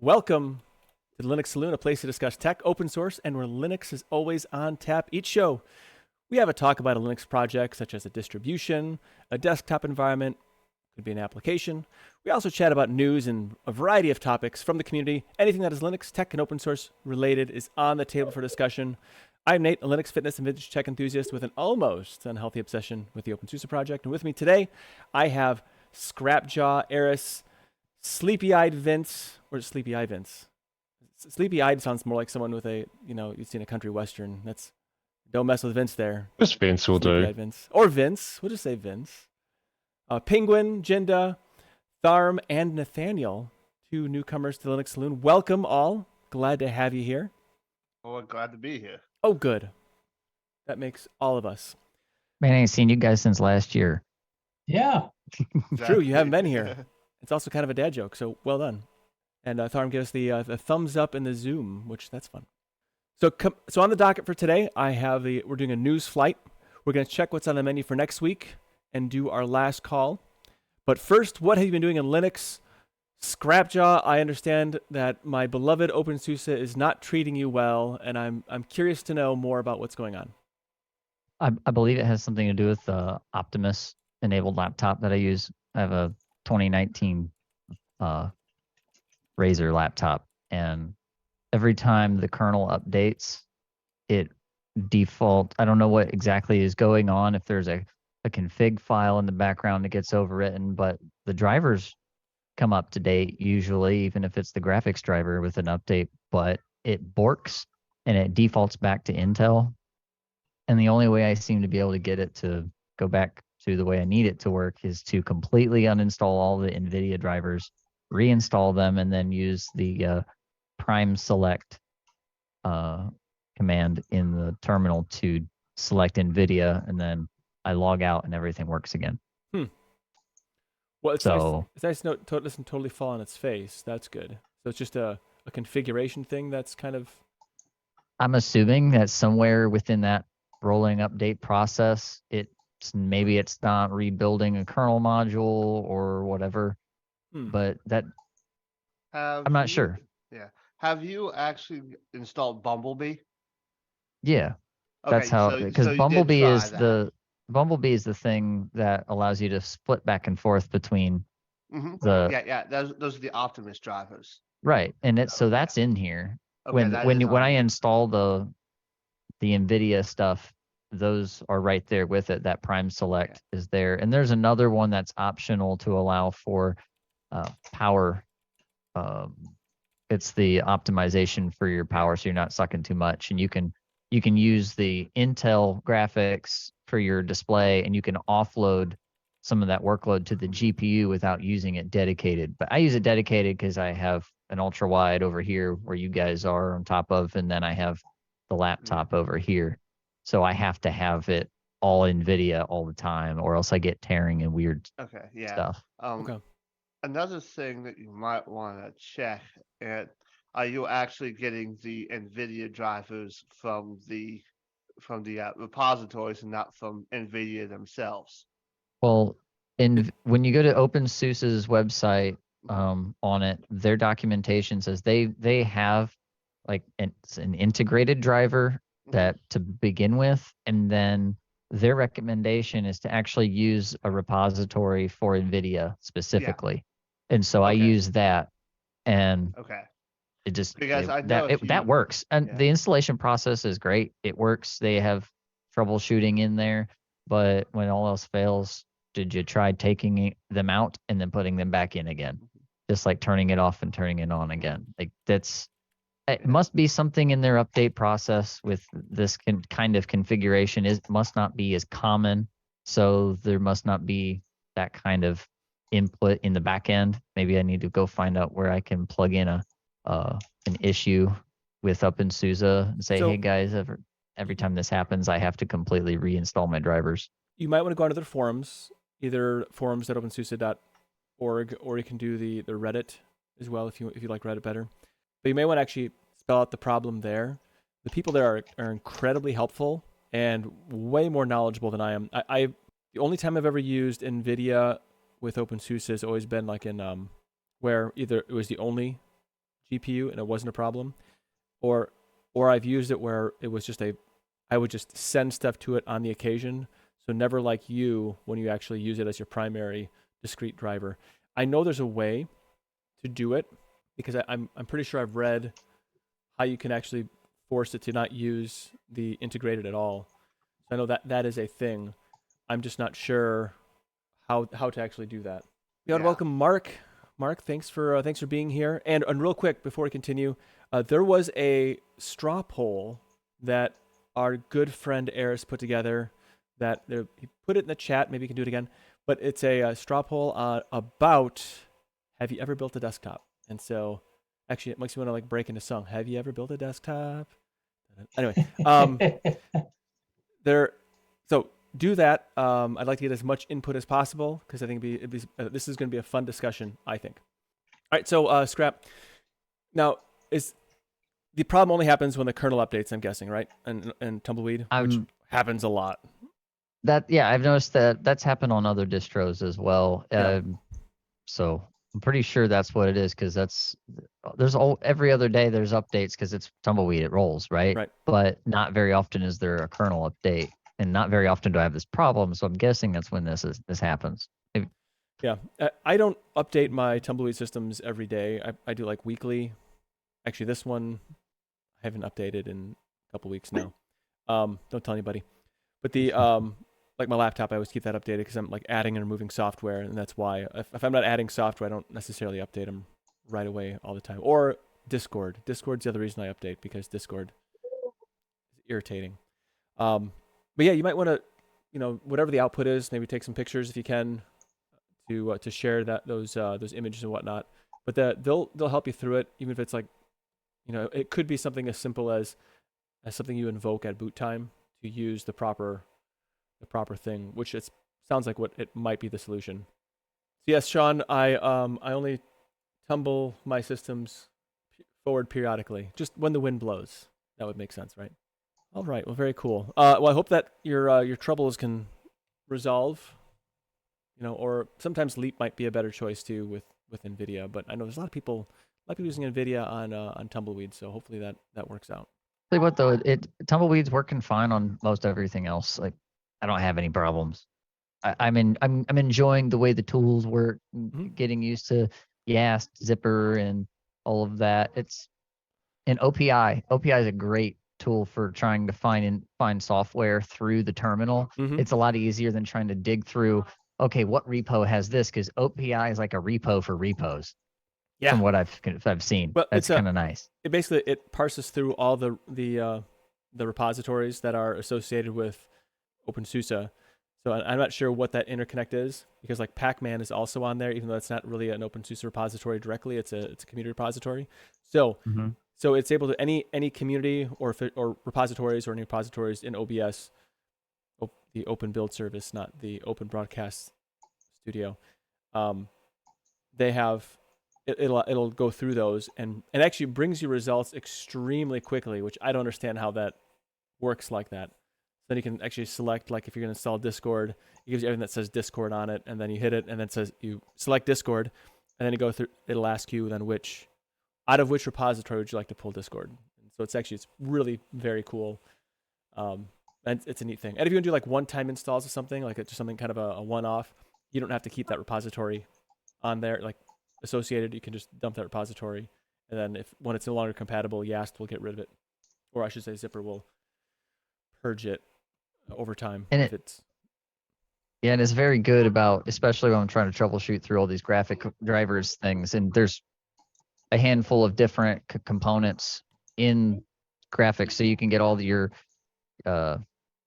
Welcome to the Linux Saloon, a place to discuss tech, open source, and where Linux is always on tap. Each show, we have a talk about a Linux project, such as a distribution, a desktop environment, could be an application. We also chat about news and a variety of topics from the community. Anything that is Linux, tech, and open source related is on the table for discussion. I'm Nate, a Linux fitness and vintage tech enthusiast with an almost unhealthy obsession with the openSUSE project. And with me today, I have Skrappjaw, Eris, Sleepy-eyed Vince, or Sleepy-eyed Vince. Sleepy-eyed sounds more like someone with a, you've seen a country western. Don't mess with Vince there. Just Vince will do. Vince. Or Vince. We'll just say Vince. Penguin, Jinda, Tharm, and Nathaniel, two newcomers to the Linux Saloon. Welcome all. Glad to have you here. Oh, we're glad to be here. Oh, good. That makes all of us. Man, I ain't seen you guys since last year. Yeah. True, you haven't been here. It's also kind of a dad joke, so well done. And Tharm gave us the thumbs up in the Zoom, which that's fun. So on the docket for today, we're doing a news flight. We're going to check what's on the menu for next week and do our last call. But first, what have you been doing in Linux? Skrappjaw, I understand that my beloved openSUSE is not treating you well, and I'm curious to know more about what's going on. I believe it has something to do with the Optimus enabled laptop that I use. I have a 2019 Razer laptop, and every time the kernel updates, it default. I don't know what exactly is going on, if there's a config file in the background that gets overwritten, but the drivers come up to date usually, even if it's the graphics driver with an update, but it borks and it defaults back to Intel. And the only way I seem to be able to get it to go back to the way I need it to work is to completely uninstall all the Nvidia drivers, reinstall them, and then use the prime select command in the terminal to select Nvidia, and then I log out and everything works again. Well, it's nice to know it doesn't totally fall on its face. That's good. So it's just a configuration thing that's kind of... I'm assuming that somewhere within that rolling update process, maybe it's not rebuilding a kernel module or whatever, but that I'm not sure. Yeah. Have you actually installed Bumblebee? Yeah, that's how, because Bumblebee is the thing that allows you to split back and forth between those are the Optimus drivers. Right, and so that's in here. Okay, when I install the Nvidia stuff, those are right there with it. That prime select is there, and there's another one that's optional to allow for power. It's the optimization for your power, so you're not sucking too much, and you can use the Intel graphics for your display, and you can offload some of that workload to the GPU without using it dedicated. But I use it dedicated because I have an ultra wide over here where you guys are on top of, and then I have the laptop over here. So I have to have it all NVIDIA all the time, or else I get tearing and weird stuff. Another thing that you might want to check, are you actually getting the NVIDIA drivers from the repositories and not from NVIDIA themselves? Well, when you go to openSUSE's website, on it, their documentation says they have like it's an integrated driver that to begin with, and then their recommendation is to actually use a repository for NVIDIA specifically. And so I use that, and it just that works. And the installation process is great. It works. They have troubleshooting in there, but when all else fails, did you try taking them out and then putting them back in again? Just like turning it off and turning it on again. Like it must be something in their update process with this kind of configuration. Must not be as common, so there must not be that kind of input in the back end. Maybe I need to go find out where I can plug in an issue with openSUSE and say, hey guys, every time this happens, I have to completely reinstall my drivers. You might want to go onto their forums, either forums.opensuse.org, or you can do the Reddit as well if you like Reddit better. But you may want to actually spell out the problem there. The people there are incredibly helpful and way more knowledgeable than I am. The only time I've ever used NVIDIA with openSUSE has always been like in where either it was the only GPU and it wasn't a problem, or I've used it where it was just I would just send stuff to it on the occasion. So never like you when you actually use it as your primary discrete driver. I know there's a way to do it because I'm pretty sure I've read how you can actually force it to not use the integrated at all. So I know that is a thing. I'm just not sure how to actually do that. We want to welcome Mark. Mark, thanks for being here. And real quick before we continue, there was a straw poll that our good friend Eris put together. That he put it in the chat. Maybe you can do it again. But it's a straw poll about have you ever built a desktop? And so, actually, it makes me want to like break into song. Have you ever built a desktop? Anyway, so do that. I'd like to get as much input as possible because I think this is going to be a fun discussion, I think. All right, so Scrap. Now, the problem only happens when the kernel updates, I'm guessing, right? And Tumbleweed, which happens a lot. I've noticed that's happened on other distros as well. Yeah. So I'm pretty sure that's what it is because every other day there's updates because it's Tumbleweed, it rolls, right? Right. But not very often is there a kernel update, and not very often do I have this problem. So I'm guessing that's when this happens. Maybe. Yeah, I don't update my Tumbleweed systems every day. I do like weekly. Actually, this one I haven't updated in a couple weeks now. Don't tell anybody. But the like my laptop, I always keep that updated because I'm like adding and removing software, and that's why if I'm not adding software, I don't necessarily update them right away all the time. Or Discord. Discord's the other reason I update because Discord is irritating. But yeah, you might want to, whatever the output is, maybe take some pictures if you can to share those images and whatnot. But they'll help you through it, even if it's like, it could be something as simple as something you invoke at boot time to use the proper thing, which it sounds like what it might be the solution. So yes, Sean, I only tumble my systems forward periodically, just when the wind blows. That would make sense, right? All right. Well, very cool. Well, I hope that your troubles can resolve. Or sometimes Leap might be a better choice too with Nvidia. But I know there's a lot of people using Nvidia on Tumbleweed, so hopefully that works out. Tell you what though, Tumbleweed's working fine on most everything else. Like I don't have any problems. I'm enjoying the way the tools work, getting used to Yast, Zipper, and all of that. And OPI. OPI is a great tool for trying to find software through the terminal. It's a lot easier than trying to dig through. Okay, what repo has this? Because OPI is like a repo for repos. Yeah. From what I've seen, well, that's kind of nice. It basically parses through all the repositories that are associated with openSUSE. So I'm not sure what that interconnect is because like Pacman is also on there, even though it's not really an openSUSE repository directly. It's a community repository. So so it's able to any community or repositories or any repositories in OBS, the Open Build Service, not the Open Broadcast Studio. They have. It'll go through those and actually brings you results extremely quickly, which I don't understand how that works like that. Then you can actually select, like if you're going to install Discord, it gives you everything that says Discord on it, and then you hit it, and then it says you select Discord, and then you go through. It'll ask you then out of which repository would you like to pull Discord. And so it's really very cool, and it's a neat thing. And if you want to do like one-time installs of something, like it's just something kind of a one-off, you don't have to keep that repository on there, like associated. You can just dump that repository, and then when it's no longer compatible, Yast will get rid of it, or I should say Zipper will purge it over time. And and it's very good about, especially when I'm trying to troubleshoot through all these graphic drivers things, and there's a handful of different components in graphics, so you can get all your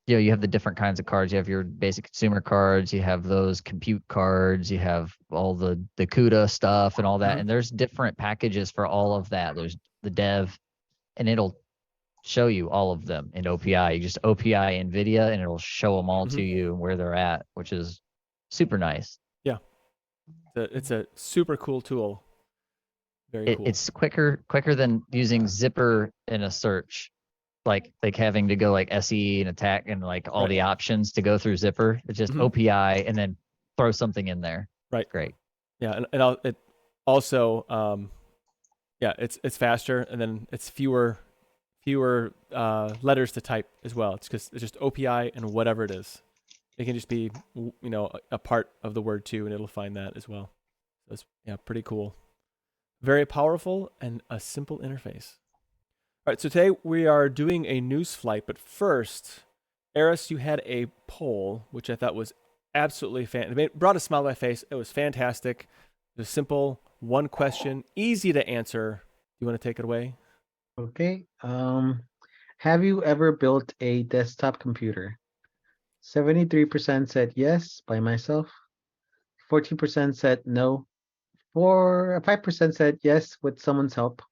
you have the different kinds of cards. You have your basic consumer cards, you have those compute cards, you have all the CUDA stuff and all that. And there's different packages for all of that. There's the dev, and it'll show you all of them in OPI. You just OPI Nvidia, and it'll show them all to you and where they're at, which is super nice. Yeah. It's a super cool tool. Very cool. It's quicker than using Zipper in a search. Like having to go like SE and attack and like all the options to go through Zipper. It's just OPI and then throw something in there. Right. Great. Yeah, and it also Yeah, it's faster, and then it's fewer letters to type as well. It's because it's just OPI and whatever it is. It can just be a part of the word too, and it'll find that as well. So it's pretty cool. Very powerful and a simple interface. All right, so today we are doing a news flight, but first, Eris, you had a poll, which I thought was absolutely it brought a smile to my face. It was fantastic. It was simple, one question, easy to answer. You want to take it away? Okay. Have you ever built a desktop computer? 73% said yes by myself. 14% said no. 5% said yes with someone's help.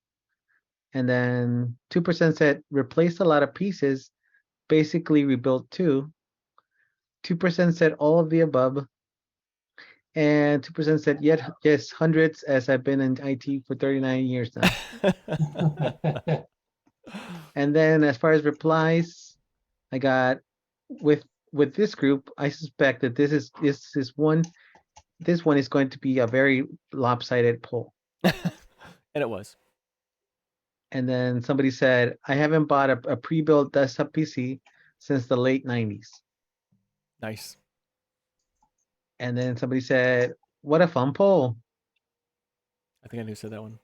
And then 2% said replaced a lot of pieces, basically rebuilt two. 2% said all of the above. And 2% said yes, hundreds, as I've been in IT for 39 years now. And then as far as replies, I got with this group, I suspect that this one is going to be a very lopsided poll. And it was. And then somebody said, I haven't bought a pre-built desktop PC since the late 90s. Nice. And then somebody said, what a fun poll. I think I knew who said that one.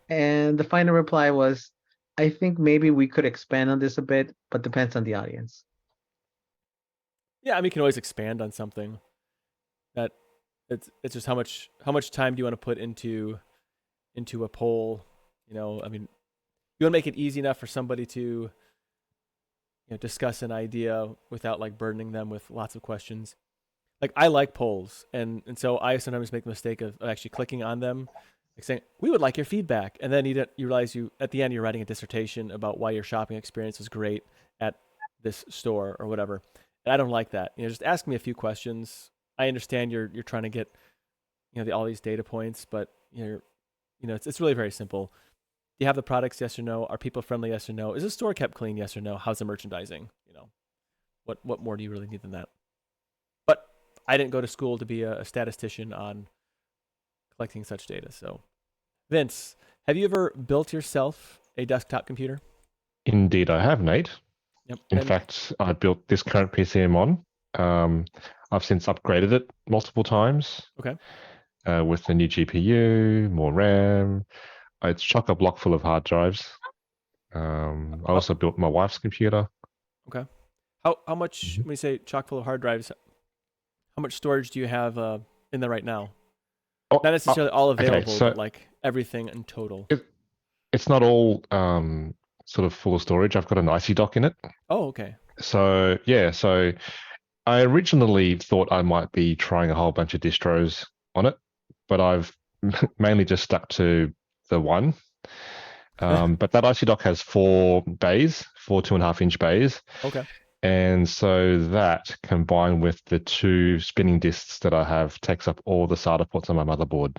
And the final reply was, I think maybe we could expand on this a bit, but depends on the audience. Yeah, I mean, you can always expand on something. That it's just how much time do you want to put into a poll? I mean, you want to make it easy enough for somebody to discuss an idea without like burdening them with lots of questions. Like I like polls, and so I sometimes make the mistake of actually clicking on them, like saying we would like your feedback, and then you realize at the end you're writing a dissertation about why your shopping experience was great at this store or whatever. And I don't like that. Just ask me a few questions. I understand you're trying to get all these data points, but it's really very simple. Do you have the products? Yes or no? Are people friendly? Yes or no? Is the store kept clean? Yes or no? How's the merchandising? What more do you really need than that? But I didn't go to school to be a statistician on collecting such data. So, Vince, have you ever built yourself a desktop computer? Indeed, I have, Nate. Yep. In fact, I built this current PC I'm on. I've since upgraded it multiple times. Okay. With the new GPU, more RAM. It's chock-a-block full of hard drives. I also built my wife's computer. Okay. How much, when you say chock full of hard drives, how much storage do you have in there right now? Oh, Not necessarily all available, so but like everything in total. It's not all sort of full of storage. I've got an icy dock in it. Oh, okay. So I originally thought I might be trying a whole bunch of distros on it, but I've mainly just stuck to the one. But that icy dock has 4 bays, 4 2.5-inch bays. Okay. And so that, combined with the 2 spinning disks that I have, takes up all the SATA ports on my motherboard.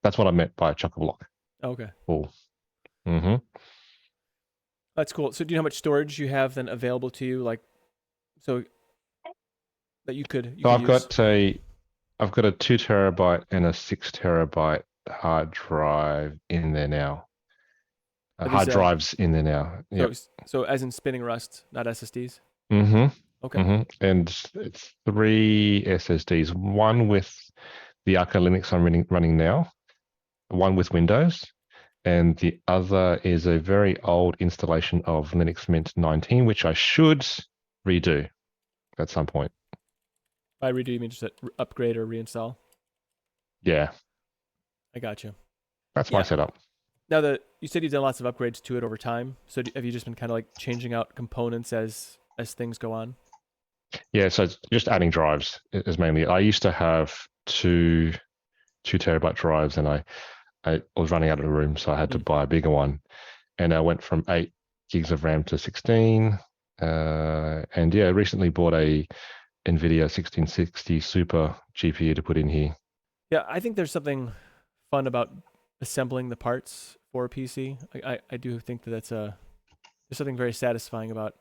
That's what I meant by chock-a-block. Okay. Cool. Mm-hmm. That's cool. So do you know how much storage you have then available to you, like, so that you could So I've use? got a 2 terabyte and a 6 terabyte hard drive in there now. Hard drives in there now. Yeah. So as in spinning rust, not SSDs? Mm-hmm. Okay. Mm-hmm. And it's 3 SSDs, one with the GeckoLinux I'm running now, one with Windows, and the other is a very old installation of Linux Mint 19, which I should redo at some point. By redo, you mean just upgrade or reinstall? Yeah. I got you. That's my setup. Now, you said you've done lots of upgrades to it over time. So have you just been kind of like changing out components as things go on? Yeah, so it's just adding drives is mainly it. I used to have 2 terabyte drives, and I was running out of room, so I had to buy a bigger one. And I went from 8 gigs of RAM to 16. And yeah, recently bought a Nvidia 1660 Super GPU to put in here. Yeah, I think there's something fun about assembling the parts for a PC. I do think that there's something very satisfying about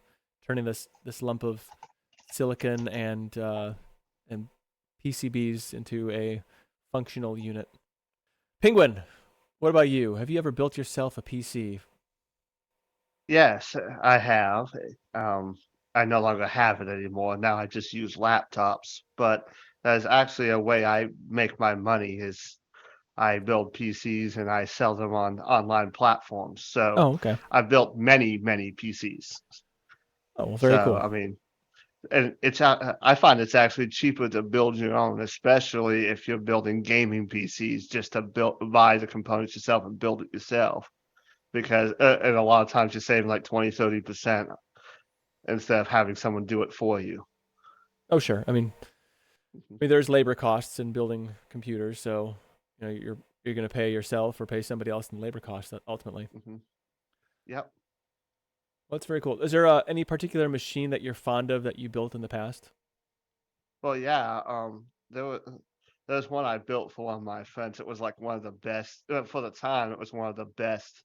turning this lump of silicon and PCBs into a functional unit. Penguin, what about you? Have you ever built yourself a PC? Yes, I have. I no longer have it anymore. Now I just use laptops, but that is actually a way I make my money is I build PCs and I sell them on online platforms. So Oh, okay. I've built many, many PCs. Oh, well, very So cool. I mean, and I find it's actually cheaper to build your own, especially if you're building gaming PCs, just to buy the components yourself and build it yourself. Because and a lot of times you're saving like 20-30% instead of having someone do it for you. Oh, sure. I mean, there's labor costs in building computers, so you're going to pay yourself or pay somebody else in labor costs ultimately. Hmm. Yep. Well, that's very cool. Is there any particular machine that you're fond of that you built in the past? Well, yeah. There was one I built for one of my friends. It was like one of the best for the time. It was one of the best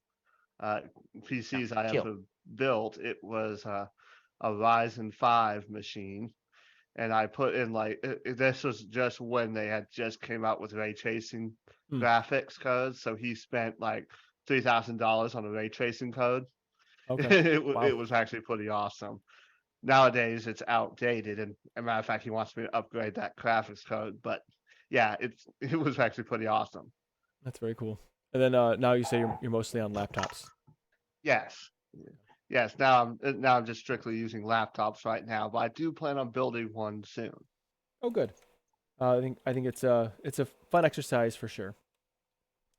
uh, PCs I Chill. ever built. It was a Ryzen 5 machine, and I put in like this was just when they had just came out with ray tracing Hmm. graphics codes. So he spent like $3,000 on a ray tracing code. Okay. Wow. It was actually pretty awesome. Nowadays it's outdated, and as a matter of fact, he wants me to upgrade that graphics code. But yeah, it was actually pretty awesome. That's very cool. And then now you say you're mostly on laptops. Yes, yes. Now I'm just strictly using laptops right now, but I do plan on building one soon. Oh, good. I think it's a fun exercise for sure.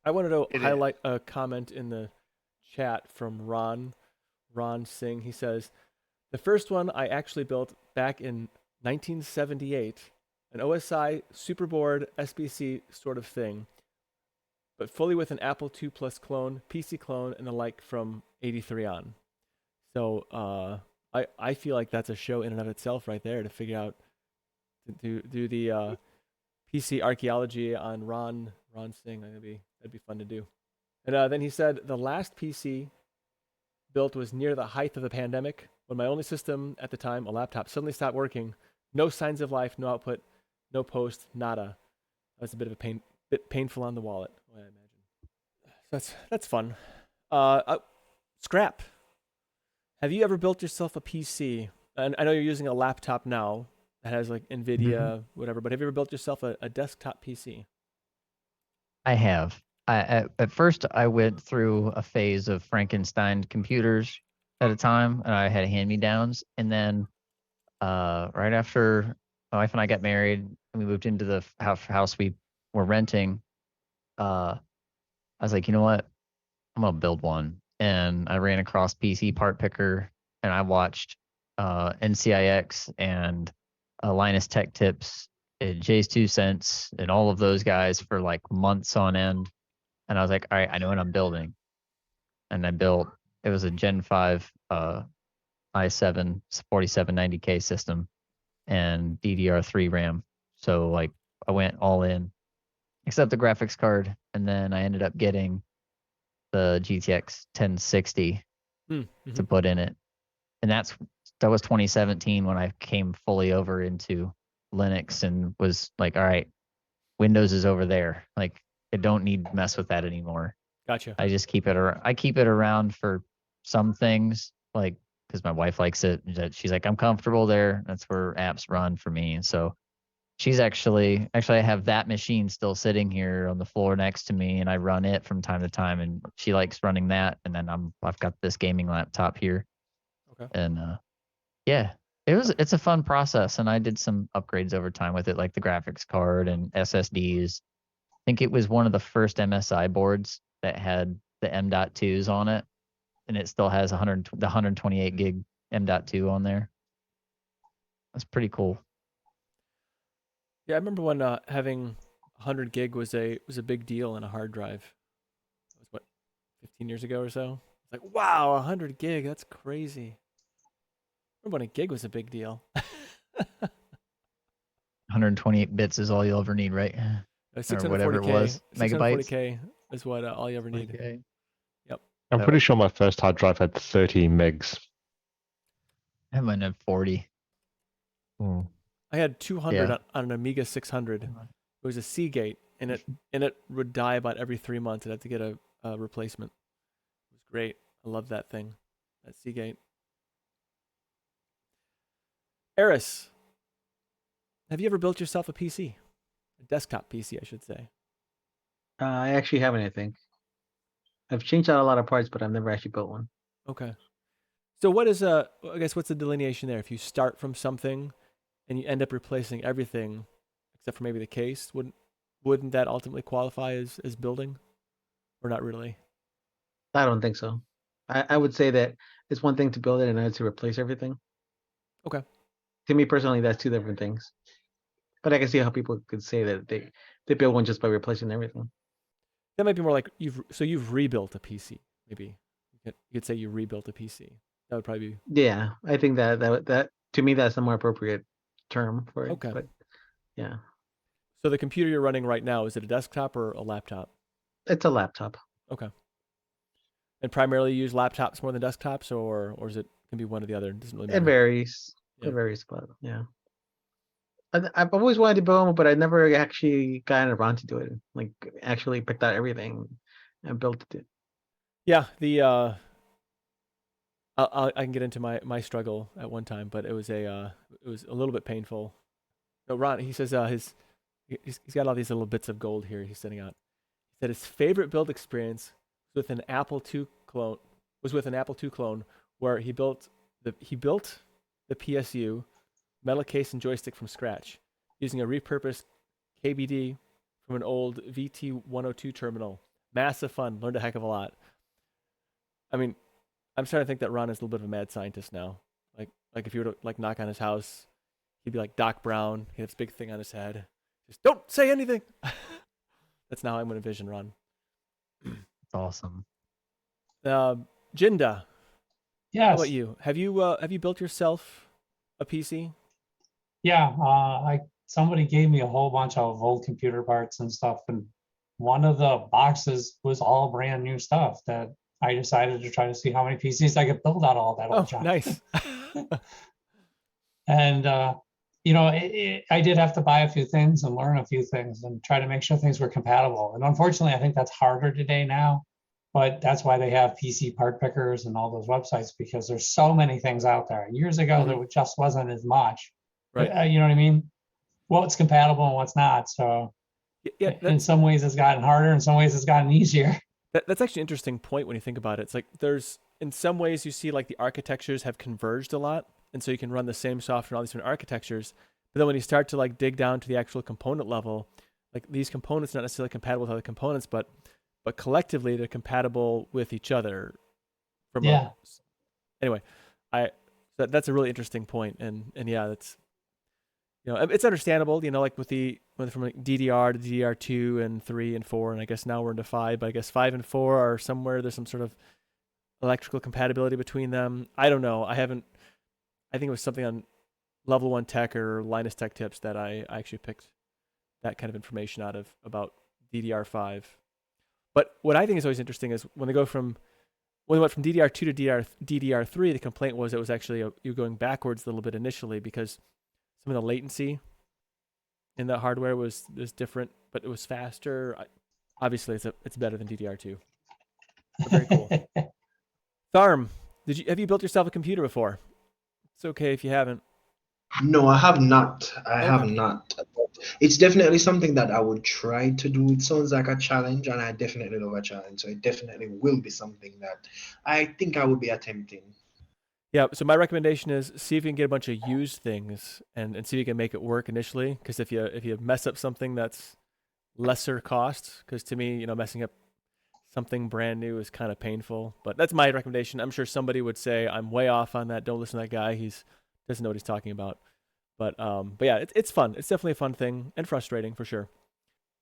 I wanted to It is. highlight a comment in the chat from Ron Singh. He says, the first one I actually built back in 1978, an OSI superboard SBC sort of thing, but fully with an Apple II Plus clone, PC clone, and the like from 83 on. So I feel like that's a show in and of itself right there to figure out, to do the PC archaeology on Ron Singh. That'd be fun to do. And then he said the last PC built was near the height of the pandemic when my only system at the time, a laptop, suddenly stopped working. No signs of life, no output, no post, nada. That was a bit of a bit painful on the wallet, I imagine. So that's fun. Scrap. Have you ever built yourself a PC? And I know you're using a laptop now that has like Nvidia, whatever. But have you ever built yourself a desktop PC? I have. At first, I went through a phase of Frankenstein computers at a time, and I had hand-me-downs. And then, right after my wife and I got married, and we moved into the house we were renting, I was like, you know what? I'm gonna build one. And I ran across PC Part Picker, and I watched NCIX and Linus Tech Tips, Jay's 2 Cents, and all of those guys for like months on end. And I was like, all right, I know what I'm building. And I built, it was a Gen 5 i7 4790K system and DDR3 RAM. So like I went all in, except the graphics card. And then I ended up getting the GTX 1060 to put in it. And that was 2017 when I came fully over into Linux and was like, all right, Windows is over there. Like I don't need to mess with that anymore. Gotcha. I just keep it around. I keep it around for some things, like because my wife likes it. She's like, I'm comfortable there. That's where apps run for me. And so she's actually I have that machine still sitting here on the floor next to me, and I run it from time to time. And she likes running that. And then I've got this gaming laptop here. Okay. And yeah, it's a fun process. And I did some upgrades over time with it, like the graphics card and SSDs. I think it was one of the first MSI boards that had the M.2s on it, and it still has the 128 gig M.2 on there. That's pretty cool. Yeah, I remember when having 100 gig was a big deal in a hard drive. It was what, 15 years ago or so? It's like, wow, 100 gig, that's crazy. I remember when a gig was a big deal. 128 bits is all you'll ever need, right? Or whatever it was. 640K is what all you ever need. Okay. Yep. I'm pretty sure my first hard drive had 30 megs. I might have 40. I had 200 on an Amiga 600, It was a Seagate, and it would die about every 3 months. I'd have to get a replacement. It was great. I loved that thing, that Seagate. Eris, have you ever built yourself a PC? A desktop PC, I should say. I actually haven't, I think. I've changed out a lot of parts, but I've never actually built one. Okay. So what is I guess what's the delineation there? If you start from something and you end up replacing everything, except for maybe the case, wouldn't that ultimately qualify as building? Or not really? I don't think so. I would say that it's one thing to build it and another to replace everything. Okay. To me personally, that's two different things. But I can see how people could say that they build one just by replacing everything. That might be more like you've rebuilt a PC. Maybe you could say you rebuilt a PC. That would probably be Yeah, I think that to me that's a more appropriate term for it. Okay. But yeah, So the computer you're running right now, is it a desktop or a laptop? it's a laptop. Okay. And primarily you use laptops more than desktops, or is it can be one or the other? It doesn't really matter. It varies. Yeah. It varies, but yeah. I've always wanted to build one, but I never actually gotten around to do it. Like actually picked out everything and built it. Yeah, the I can get into my struggle at one time, but it was a little bit painful. No, Ron, he says he's got all these little bits of gold here he's sending out. He said his favorite build experience was with an Apple II clone where he built the PSU, metal case and joystick from scratch using a repurposed KBD from an old VT102 terminal. Massive fun, learned a heck of a lot. I mean, I'm starting to think that Ron is a little bit of a mad scientist now. Like if you were to like knock on his house, he'd be like Doc Brown. He had this big thing on his head. Just don't say anything. That's now I'm going to envision Ron. It's awesome. Jinda, how Yes. about you? Have you built yourself a PC? Yeah. Somebody gave me a whole bunch of old computer parts and stuff, and one of the boxes was all brand new stuff that I decided to try to see how many PCs I could build out of all that old Oh, junk. nice. And I did have to buy a few things and learn a few things and try to make sure things were compatible. And unfortunately, I think that's harder today now. But that's why they have PC part pickers and all those websites, because there's so many things out there. Years ago, there just wasn't as much. Right. You know what I mean? What's compatible and what's not. So Yeah, in some ways it's gotten harder, in some ways it's gotten easier. that's actually an interesting point when you think about it. It's like there's in some ways you see like the architectures have converged a lot, and so you can run the same software on all these different architectures. But then when you start to like dig down to the actual component level, like these components are not necessarily compatible with other components, but collectively they're compatible with each other. Anyway, that's a really interesting point, and yeah, that's it's understandable. Like went from like DDR to DDR2 and 3 and 4, and I guess now we're into 5. But I guess 5 and 4 are somewhere there's some sort of electrical compatibility between them. I don't know. I think it was something on Level 1 Tech or Linus Tech Tips that I actually picked that kind of information out of about DDR5. But what I think is always interesting is when they went from DDR2 to DDR3, the complaint was it was actually you going backwards a little bit initially because some of the latency in the hardware was different, but it was faster. Obviously, it's better than DDR2. But very cool. Tharm, have you built yourself a computer before? It's okay if you haven't. No, I have not. I have Okay. not. It's definitely something that I would try to do. It sounds like a challenge, and I definitely love a challenge. So it definitely will be something that I think I would be attempting. Yeah, so my recommendation is see if you can get a bunch of used things and see if you can make it work initially. Because if you mess up something that's lesser cost, because to me, messing up something brand new is kind of painful. But that's my recommendation. I'm sure somebody would say I'm way off on that. Don't listen to that guy. He doesn't know what he's talking about. But yeah, it's fun. It's definitely a fun thing and frustrating for sure.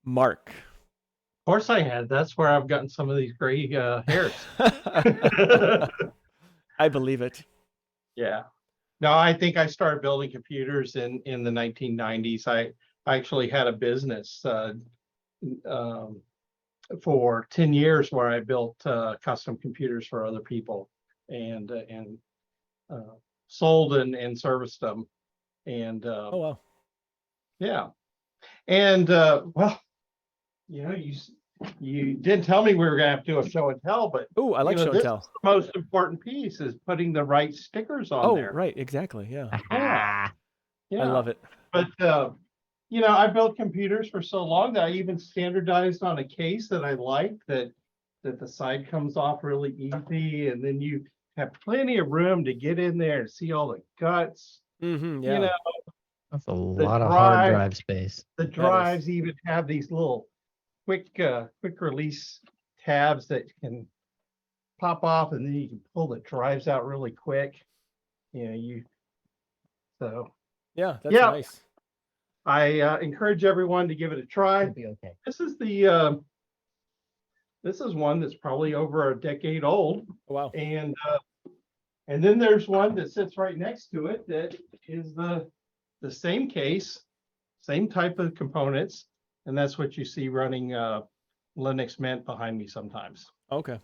Mark. Of course I had. That's where I've gotten some of these gray hairs. I believe it. Yeah. No, I think I started building computers in the 1990s. I actually had a business for 10 years where I built custom computers for other people and sold and serviced them. And Oh wow. yeah. And well, you didn't tell me we were going to have to do a show and tell, but Oh, I like show and this tell. is the most important piece is putting the right stickers on there. Right, exactly. Yeah. Yeah. I love it. But I built computers for so long that I even standardized on a case that I liked that the side comes off really easy, and then you have plenty of room to get in there and see all the guts. Yeah. That's a lot of hard drive space. The drives even have these little quick release tabs that can pop off, and then you can pull the drives out really quick. Yeah, that's nice. I encourage everyone to give it a try. It'll be okay. This is one that's probably over a decade old. Oh, wow. And then there's one that sits right next to it that is the same case, same type of components, and that's what you see running Linux Mint behind me sometimes. Okay.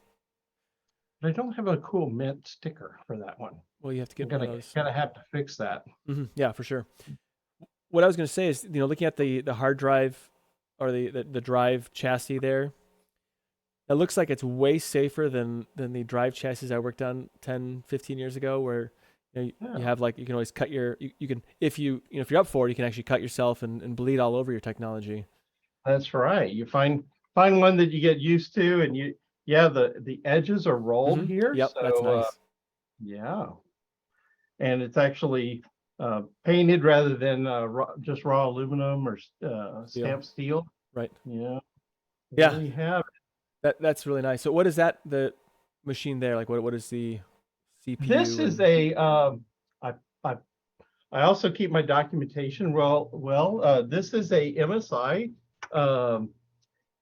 But I don't have a cool Mint sticker for that one. Well, you have to get I'm one of those. gonna have to fix that. Yeah, for sure. What I was going to say is, looking at the hard drive or the drive chassis there, it looks like it's way safer than the drive chassis I worked on 10, 15 years ago, where you have you can always cut you can, if you're up for it, you can actually cut yourself and bleed all over your technology. That's right. You find one that you get used to, and the edges are rolled here. Yep, so, that's nice. Yeah, and it's actually painted rather than just raw aluminum or stamped steel. Right. Yeah. Yeah. Really have that's really nice. So what is that? The machine there? Like what is the CPU? This is a I also keep my documentation well. This is a MSI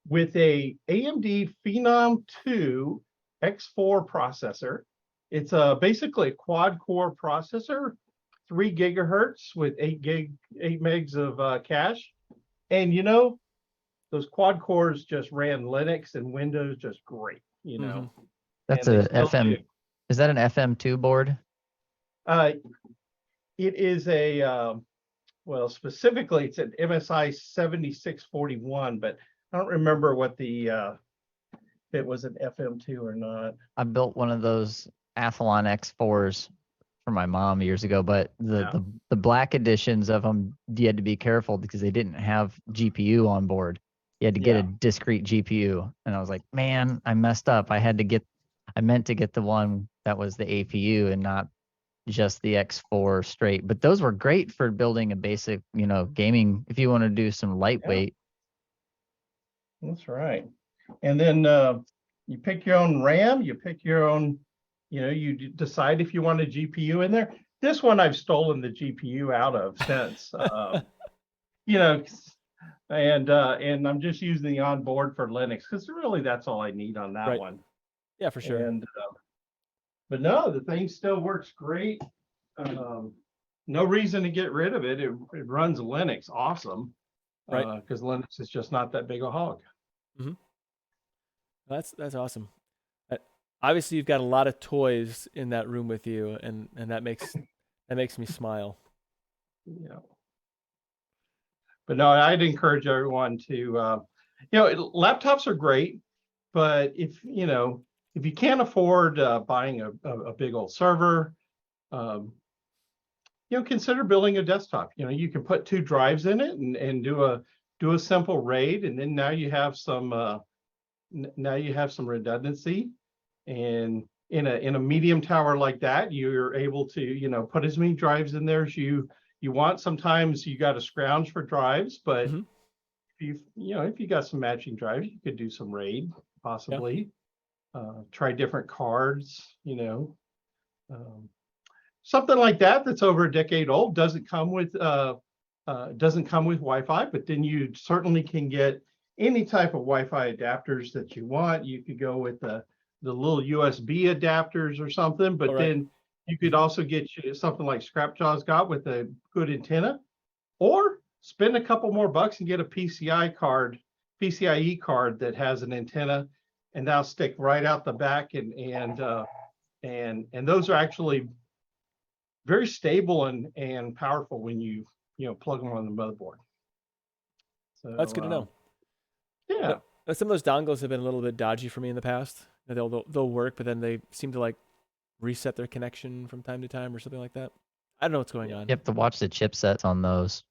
with a AMD Phenom 2 X4 processor. It's basically a quad core processor, 3 gigahertz with 8 megs of cache. And those quad cores just ran Linux and Windows just great, That's a FM. Is that an FM2 board? It is a specifically it's an MSI 7641, but I don't remember what if it was an FM2 or not. I built one of those Athlon X4s for my mom years ago, but the black editions of them, you had to be careful because they didn't have GPU on board. You had to get a discrete GPU, and I was like, man, I messed up. I meant to get the one that was the APU and not just the X4 straight. But those were great for building a basic, gaming. If you want to do some lightweight. That's right. And then you pick your own RAM. You pick your own. You decide if you want a GPU in there. This one I've stolen the GPU out of since. And I'm just using the onboard for Linux because really that's all I need on that one. Yeah, for sure. And but no, the thing still works great. No reason to get rid of it. It runs Linux awesome. Right. Because Linux is just not that big a hog. That's awesome. Obviously, you've got a lot of toys in that room with you, and that makes me smile. Yeah. But no, I'd encourage everyone to, laptops are great, but if you can't afford buying a big old server, consider building a desktop. You can put 2 drives in it and do a simple RAID, and then now you have some redundancy. And in a medium tower like that, you're able to put as many drives in there as you want. Sometimes you got to scrounge for drives, but if you got some matching drives, you could do some RAID possibly. Try different cards, something like that that's over a decade old. Doesn't come with Wi-Fi, but then you certainly can get any type of Wi-Fi adapters that you want. You could go with the little USB adapters or something, but then you could also get something like Skrappjaw's got with a good antenna, or spend a couple more bucks and get a PCIe card that has an antenna, and that'll stick right out the back, and those are actually very stable and powerful when you plug them on the motherboard. So That's good to know. Yeah. Some of those dongles have been a little bit dodgy for me in the past. They'll work, but then they seem to like reset their connection from time to time or something like that. I don't know what's going on. You have to watch the chipsets on those.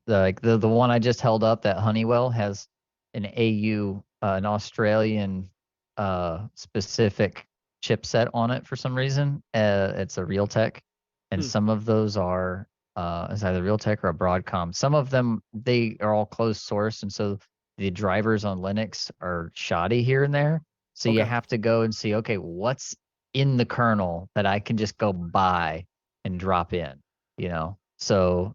Like the one I just held up, that Honeywell has an AU, an Australian specific chipset on it for some reason. It's a Realtek, and some of those are it's either Realtek or a Broadcom. Some of them, they are all closed source, and so the drivers on Linux are shoddy here and there. So you have to go and see, okay, what's in the kernel that I can just go buy and drop in, you know? So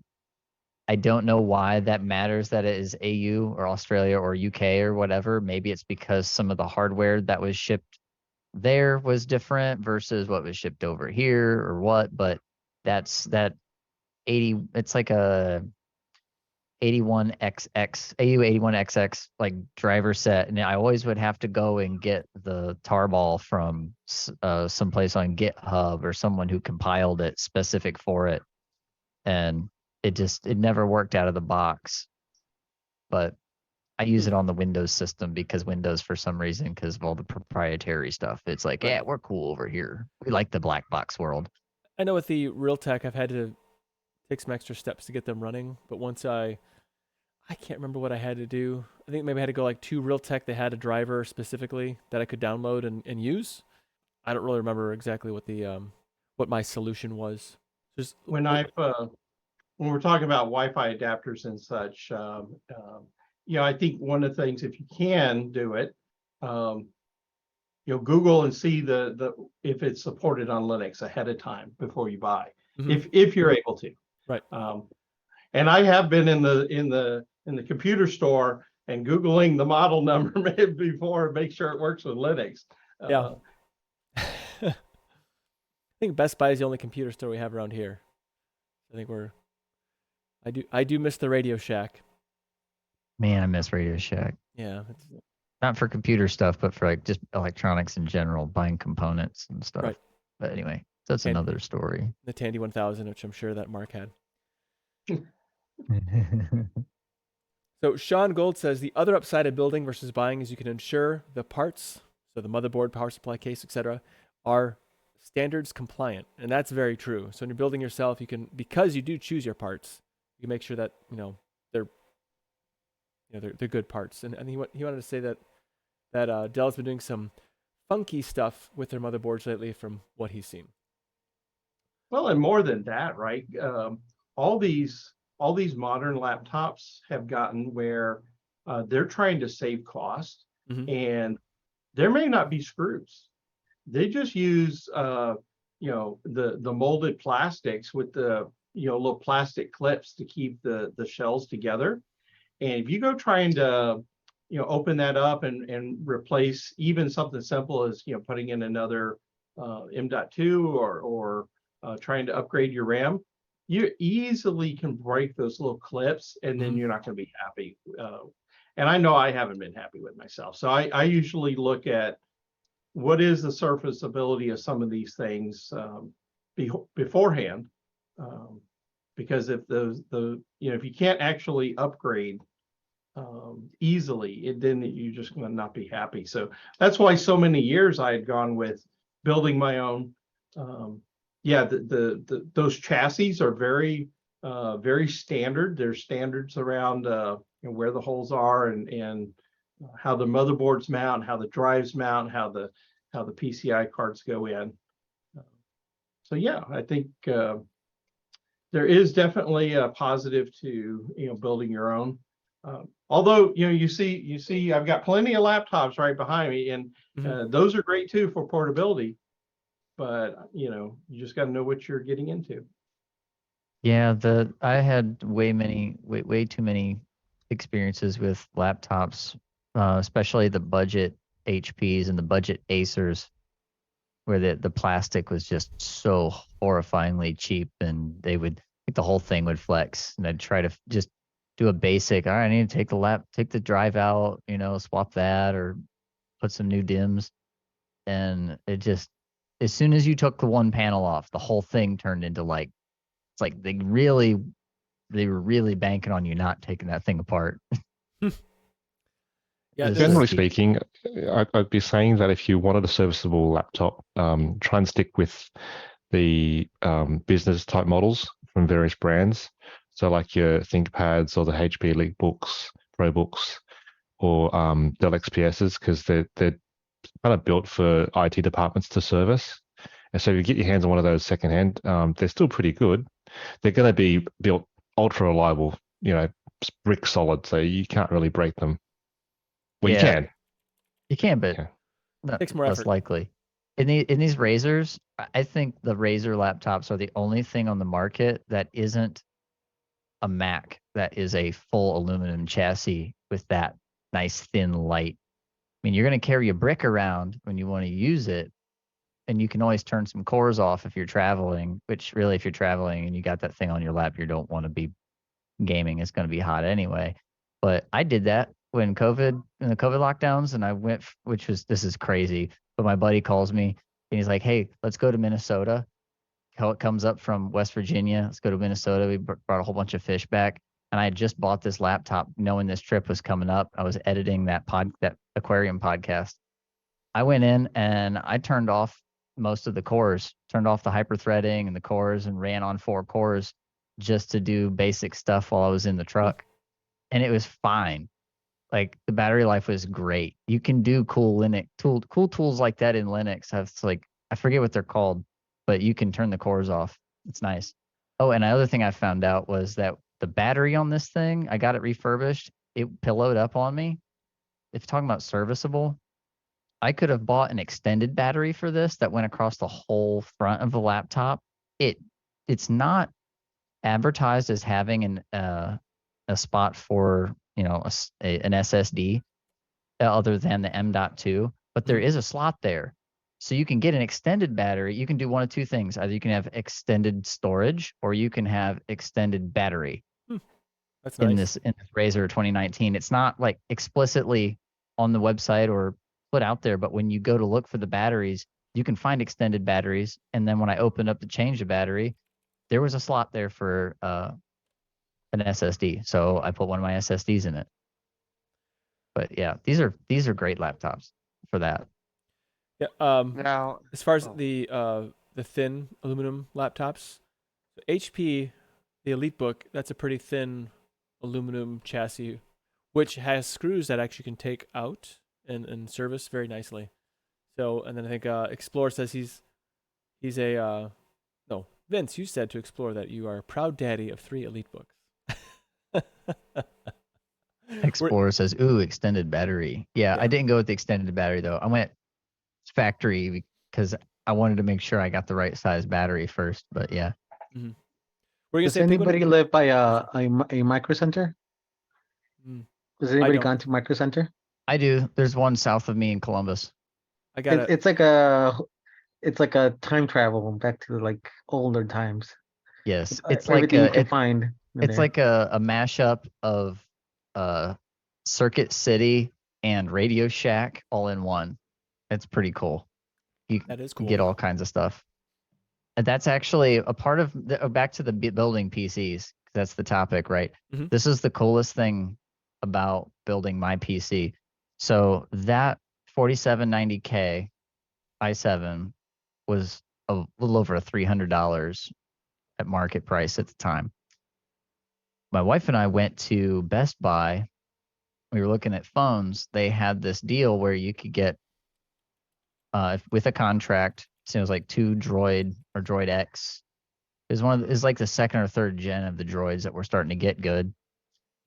I don't know why that matters that it is AU or Australia or UK or whatever. Maybe it's because some of the hardware that was shipped there was different versus what was shipped over here or what, but that's that 80, it's like a 81XX, AU81XX like driver set, and I always would have to go and get the tarball from someplace on GitHub or someone who compiled it specific for it, and it never worked out of the box. But I use it on the Windows system because Windows, for some reason, because of all the proprietary stuff, it's like, yeah, we're cool over here. We like the black box world. I know with the Realtek, I've had to take some extra steps to get them running, but once I can't remember what I had to do. I think maybe I had to go like to Realtek. They had a driver specifically that I could download and use. I don't really remember exactly what the what my solution was. Just when we're talking about Wi-Fi adapters and such, I think one of the things, if you can do it, Google and see if it's supported on Linux ahead of time before you buy, if you're able to. Right. And I have been in the computer store and Googling the model number before, make sure it works with Linux. Yeah. I think Best Buy is the only computer store we have around here. I think I do miss the Radio Shack. Man, I miss Radio Shack. Yeah. Not for computer stuff, but for like just electronics in general, buying components and stuff. Right. But anyway, that's another story. The Tandy 1000, which I'm sure that Mark had. So Sean Gold says the other upside of building versus buying is you can ensure the parts, so the motherboard, power supply case, etc., are standards compliant, and that's very true. So when you're building yourself, you can, because you do choose your parts, you can make sure that they're good parts. And he wanted to say that Dell's been doing some funky stuff with their motherboards lately, from what he's seen. Well, and more than that, right? All these modern laptops have gotten where they're trying to save cost, and there may not be screws. They just use the molded plastics with the little plastic clips to keep the shells together. And if you go trying to open that up and replace even something simple as putting in another M.2 or trying to upgrade your RAM, you easily can break those little clips, and then you're not going to be happy. And I know I haven't been happy with myself. So I usually look at what is the serviceability of some of these things beforehand, because if if you can't actually upgrade easily, then you're just going to not be happy. So that's why so many years I had gone with building my own. Those chassis are very very standard. There's standards around where the holes are and how the motherboards mount, how the drives mount, how the PCI cards go in. So yeah, I think there is definitely a positive to building your own. Although you see I've got plenty of laptops right behind me, and those are great too for portability. But you just got to know what you're getting into. Yeah, I had way too many experiences with laptops, especially the budget HPs and the budget Acers, where the plastic was just so horrifyingly cheap, and the whole thing would flex, and I'd try to just do a basic. All right, I need to take the drive out, swap that or put some new DIMMs, and it just, as soon as you took the one panel off, the whole thing turned into it's like they were really banking on you not taking that thing apart. Yeah, This Generally is- speaking, I'd be saying that if you wanted a serviceable laptop, try and stick with the business type models from various brands. So like your ThinkPads or the HP EliteBooks, ProBooks, or Dell XPSs, because they're kind of built for IT departments to service. And so if you get your hands on one of those secondhand, they're still pretty good. They're going to be built ultra reliable, brick solid, so you can't really break them. Well, Yeah. you can. You can, but Yeah. not Takes more less effort. likely. In these Razors, I think the Razer laptops are the only thing on the market that isn't a Mac, that is a full aluminum chassis with that nice thin light. I mean, you're going to carry a brick around when you want to use it, and you can always turn some cores off if you're traveling, which really, if you're traveling and you got that thing on your lap, you don't want to be gaming. It's going to be hot anyway. But I did that when in the COVID lockdowns, and I went, this is crazy, but my buddy calls me and he's like, hey, let's go to Minnesota. How it comes up from West Virginia. Let's go to Minnesota. We brought a whole bunch of fish back. And I had just bought this laptop knowing this trip was coming up. I was editing that aquarium podcast. I went in and I turned off most of the cores, turned off the hyper-threading and the cores, and ran on 4 cores just to do basic stuff while I was in the truck. And it was fine. Like, the battery life was great. You can do cool tools like that in Linux. I forget what they're called, but you can turn the cores off. It's nice. Oh, and another thing I found out was that the battery on this thing, I got it refurbished. It pillowed up on me. If you're talking about serviceable, I could have bought an extended battery for this that went across the whole front of the laptop. It's not advertised as having a spot for an SSD other than the M.2, but there is a slot there. So you can get an extended battery. You can do one of two things. Either you can have extended storage or you can have extended battery. That's nice. In this Razer 2019. It's not like explicitly on the website or put out there, but when you go to look for the batteries, you can find extended batteries. And then when I opened up to change the battery, there was a slot there for an SSD. So I put one of my SSDs in it. But yeah, these are great laptops for that. Yeah. Now, As far as oh. the thin aluminum laptops, HP, the EliteBook, that's a pretty thin aluminum chassis, which has screws that actually can take out and service very nicely. So, and then I think Explorer says he's a no, Vince, you said to Explorer that you are a proud daddy of 3 EliteBooks. Explorer says, ooh, extended battery. Yeah, I didn't go with the extended battery though. I went factory because I wanted to make sure I got the right size battery first. But yeah. Mm-hmm. Does anybody live by a micro center? Has anybody gone to micro center? I do. There's one south of me in Columbus. I got it's like a time travel back to like older times. Yes, it's like you can find. It's like a mashup of Circuit City and Radio Shack all in one. It's pretty cool. That is cool. You get all kinds of stuff. And that's actually a part of back to the building PCs. That's the topic, right? Mm-hmm. This is the coolest thing about building my PC. So that 4790K i7 was a little over $300 at market price at the time. My wife and I went to Best Buy. We were looking at phones. They had this deal where you could get, with a contract, so it was like 2 Droid or Droid X. It was like the second or third gen of the droids that were starting to get good.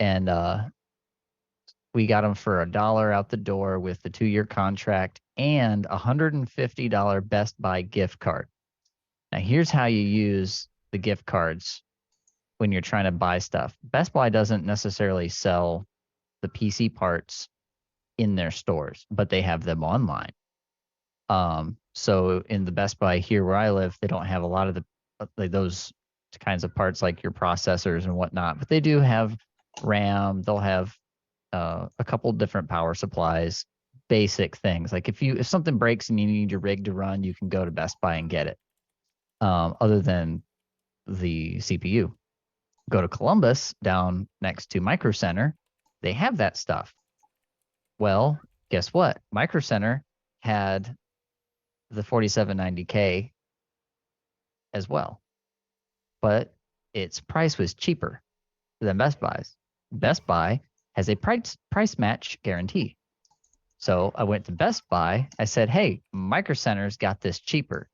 And we got them for $1 out the door with the 2-year contract and $150 Best Buy gift card. Now, here's how you use the gift cards when you're trying to buy stuff. Best Buy doesn't necessarily sell the PC parts in their stores, but they have them online. So in the Best Buy here where I live, they don't have a lot of those kinds of parts like your processors and whatnot, but they do have RAM. They'll have a couple different power supplies, basic things. Like if something breaks and you need your rig to run, you can go to Best Buy and get it. Other than the CPU. Go to Columbus down next to Micro Center. They have that stuff. Well, guess what? Micro Center had the 4790K as well, but its price was cheaper than Best Buy's. Best Buy has a price match guarantee. So I went to Best Buy. I said, hey, Micro Center's got this cheaper.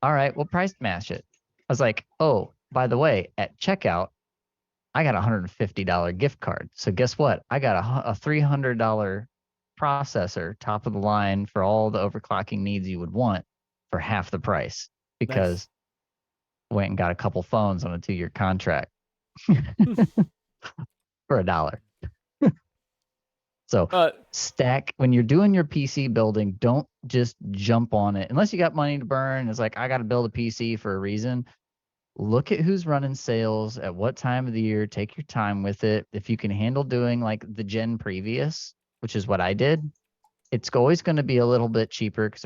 All right, we'll price match it. I was like, oh, by the way, at checkout, I got a $150 gift card. So guess what? I got a $300 processor, top of the line for all the overclocking needs you would want for half the price, because I went and got a couple phones on a 2-year contract for $1. So stack, when you're doing your PC building, don't just jump on it unless you got money to burn. It's like, I got to build a PC for a reason. Look at who's running sales at what time of the year. Take your time with it. If you can handle doing like the gen previous, which is what I did, it's always going to be a little bit cheaper because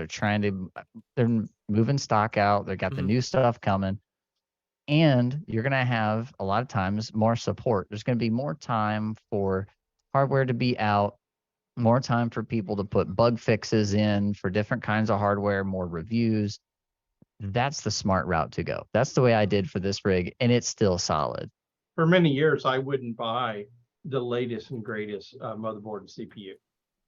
they're moving stock out. They got the new stuff coming, and you're going to have a lot of times more support. There's going to be more time for hardware to be out, more time for people to put bug fixes in for different kinds of hardware, more reviews. That's the smart route to go. That's the way I did for this rig, and it's still solid. For many years, I wouldn't buy the latest and greatest motherboard and CPU.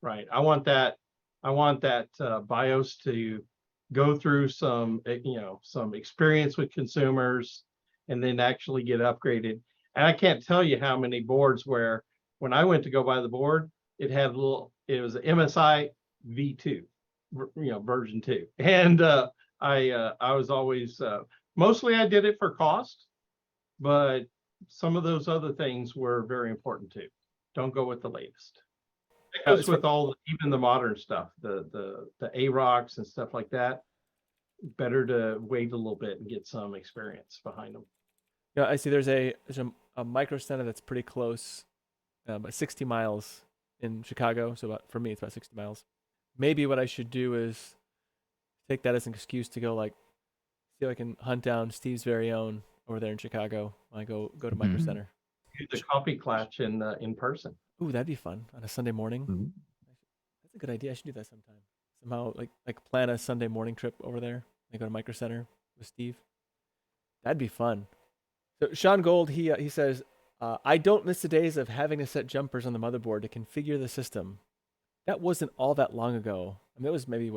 Right. I want that BIOS to go through some experience with consumers and then actually get upgraded. And I can't tell you how many boards where when I went to go buy the board, it was an MSI V2, version 2. And I was always, mostly I did it for cost, but some of those other things were very important too. Don't go with the latest. It goes with even the modern stuff, the AROCs and stuff like that. Better to wait a little bit and get some experience behind them. Yeah, I see. There's a Micro Center that's pretty close, about 60 miles in Chicago. So for me, it's about 60 miles. Maybe what I should do is take that as an excuse to go see if I can hunt down Steve's very own over there in Chicago when I go to Micro Center. Do the coffee clutch in person. Ooh, that'd be fun on a Sunday morning. That's a good idea. I should do that sometime. Somehow, like plan a Sunday morning trip over there. I go to Micro Center with Steve. That'd be fun. So Sean Gold, he says, I don't miss the days of having to set jumpers on the motherboard to configure the system. That wasn't all that long ago. I mean, it was maybe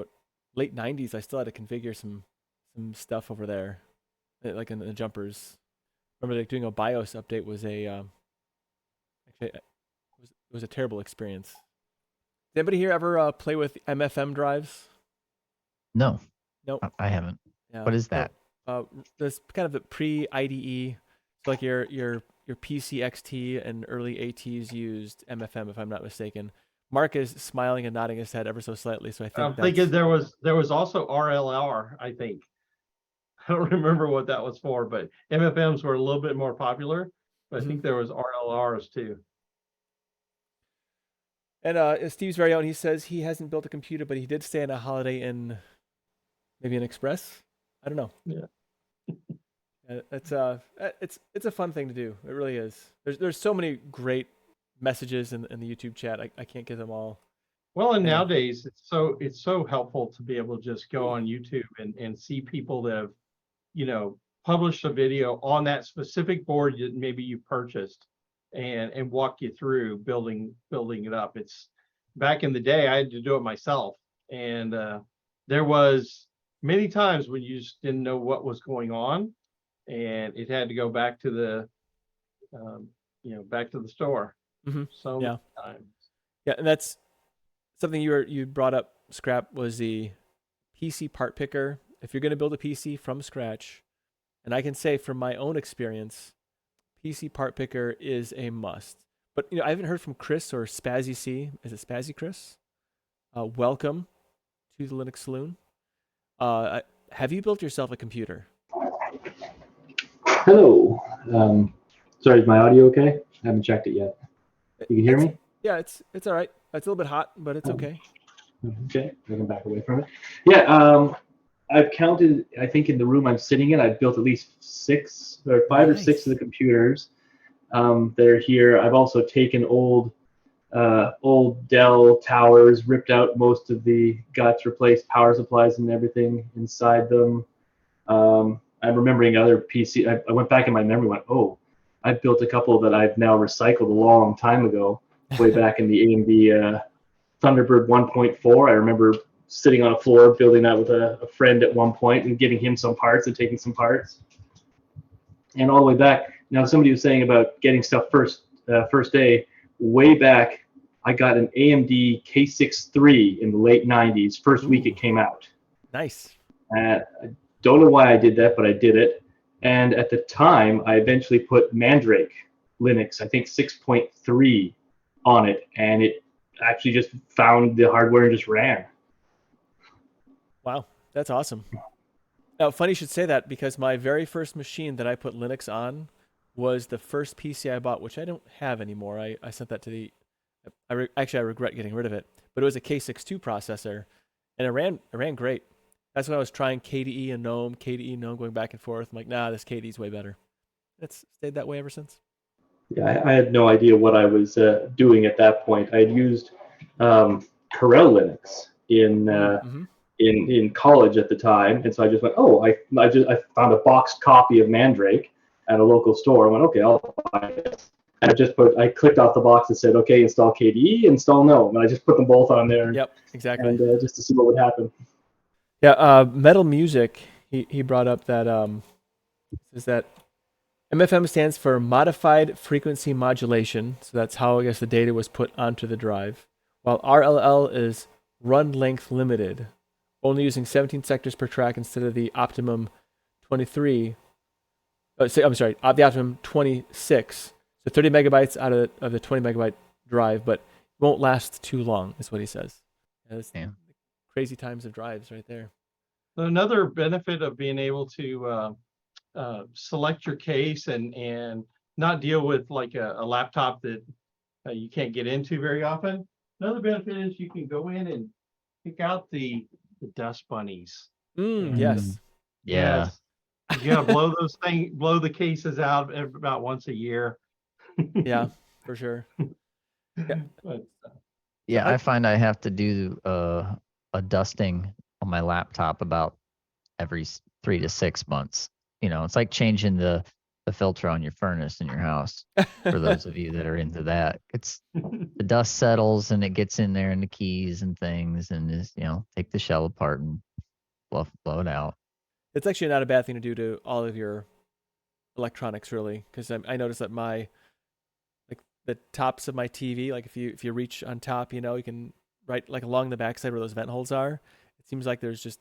late 90s. I still had to configure some stuff over there, like in the jumpers. Remember, doing a BIOS update was it was a terrible experience. Did anybody here ever play with MFM drives? No. Nope. I haven't. Yeah. What is that? There's kind of the pre-IDE, so like your PC XT and early ATs used MFM, if I'm not mistaken. Mark is smiling and nodding his head ever so slightly, so I think I'm thinking there was also RLR, I think. I don't remember what that was for, but MFMs were a little bit more popular. But I think there was RLRs too. And Steve's very own, he says he hasn't built a computer, but he did stay on a Holiday Inn, maybe an Express. I don't know. Yeah. It's a fun thing to do. It really is. There's so many great messages in the YouTube chat. I can't get them all. Well, and nowadays it's so helpful to be able to just go on YouTube and see people that have, published a video on that specific board that maybe you purchased and walk you through building it up. It's back in the day, I had to do it myself. And there was many times when you just didn't know what was going on, and it had to go back to the, back to the store. So many times. Yeah, and that's something you brought up, Scrap, was the PC part picker. If you're going to build a PC from scratch, and I can say from my own experience, PC part picker is a must. But I haven't heard from Chris or Spazzy C. Is it Spazzy Chris? Welcome to the Linux Saloon. Have you built yourself a computer? Hello. Sorry, is my audio okay? I haven't checked it yet. You can hear me? Yeah, it's all right. It's a little bit hot, but it's okay. Okay, I can back away from it. Yeah, I've counted, I think in the room I'm sitting in, I've built at least 5 or 6 of the computers that are here. I've also taken old old Dell towers, ripped out most of the guts, replaced power supplies and everything inside them. I'm remembering other PC. I went back in my memory, went, oh, I built a couple that I've now recycled a long time ago, way back in the AMD Thunderbird 1.4. I remember sitting on a floor building that with a friend at one point and giving him some parts and taking some parts. And all the way back, now somebody was saying about getting stuff first day, way back, I got an AMD K6-3 in the late 90s, first week it came out. Nice. I don't know why I did that, but I did it. And at the time, I eventually put Mandrake Linux, I think 6.3 on it, and it actually just found the hardware and just ran. Wow, that's awesome. Now, funny you should say that, because my very first machine that I put Linux on was the first PC I bought, which I don't have anymore. I sent that to the... Actually, I regret getting rid of it. But it was a K6-2 processor, and it ran great. That's when I was trying KDE and GNOME, going back and forth. I'm like, nah, this KDE's way better. It's stayed that way ever since. Yeah, I had no idea what I was doing at that point. I had used Corel Linux in college at the time, and so I just went, oh, I found a boxed copy of Mandrake at a local store. I went, okay, I'll buy it. And I clicked off the box and said, okay, install KDE, install GNOME, and I just put them both on there. Yep, exactly. And just to see what would happen. Yeah, Metal Music, he brought up that is that MFM stands for Modified Frequency Modulation, so that's how I guess the data was put onto the drive, while RLL is Run Length Limited, only using 17 sectors per track instead of the optimum 23. The optimum 26. So 30 megabytes out of the 20 megabyte drive, but it won't last too long, is what he says. Yeah. Crazy times of drives right there. Another benefit of being able to select your case and not deal with like a laptop that you can't get into very often. Another benefit is you can go in and pick out the dust bunnies. Yes. Yeah. Yes. You gotta blow the cases out about once a year. Yeah, for sure. Yeah. But, Yeah, I find I have to do a dusting on my laptop about every 3 to 6 months. You know, it's like changing the filter on your furnace in your house. For those of you that are into that, it's the dust settles and it gets in there in the keys and things, and just take the shell apart and blow it out. It's actually not a bad thing to do to all of your electronics, really, because I noticed that the tops of my TV, like if you reach on top, you can right like along the backside where those vent holes are. It seems like there's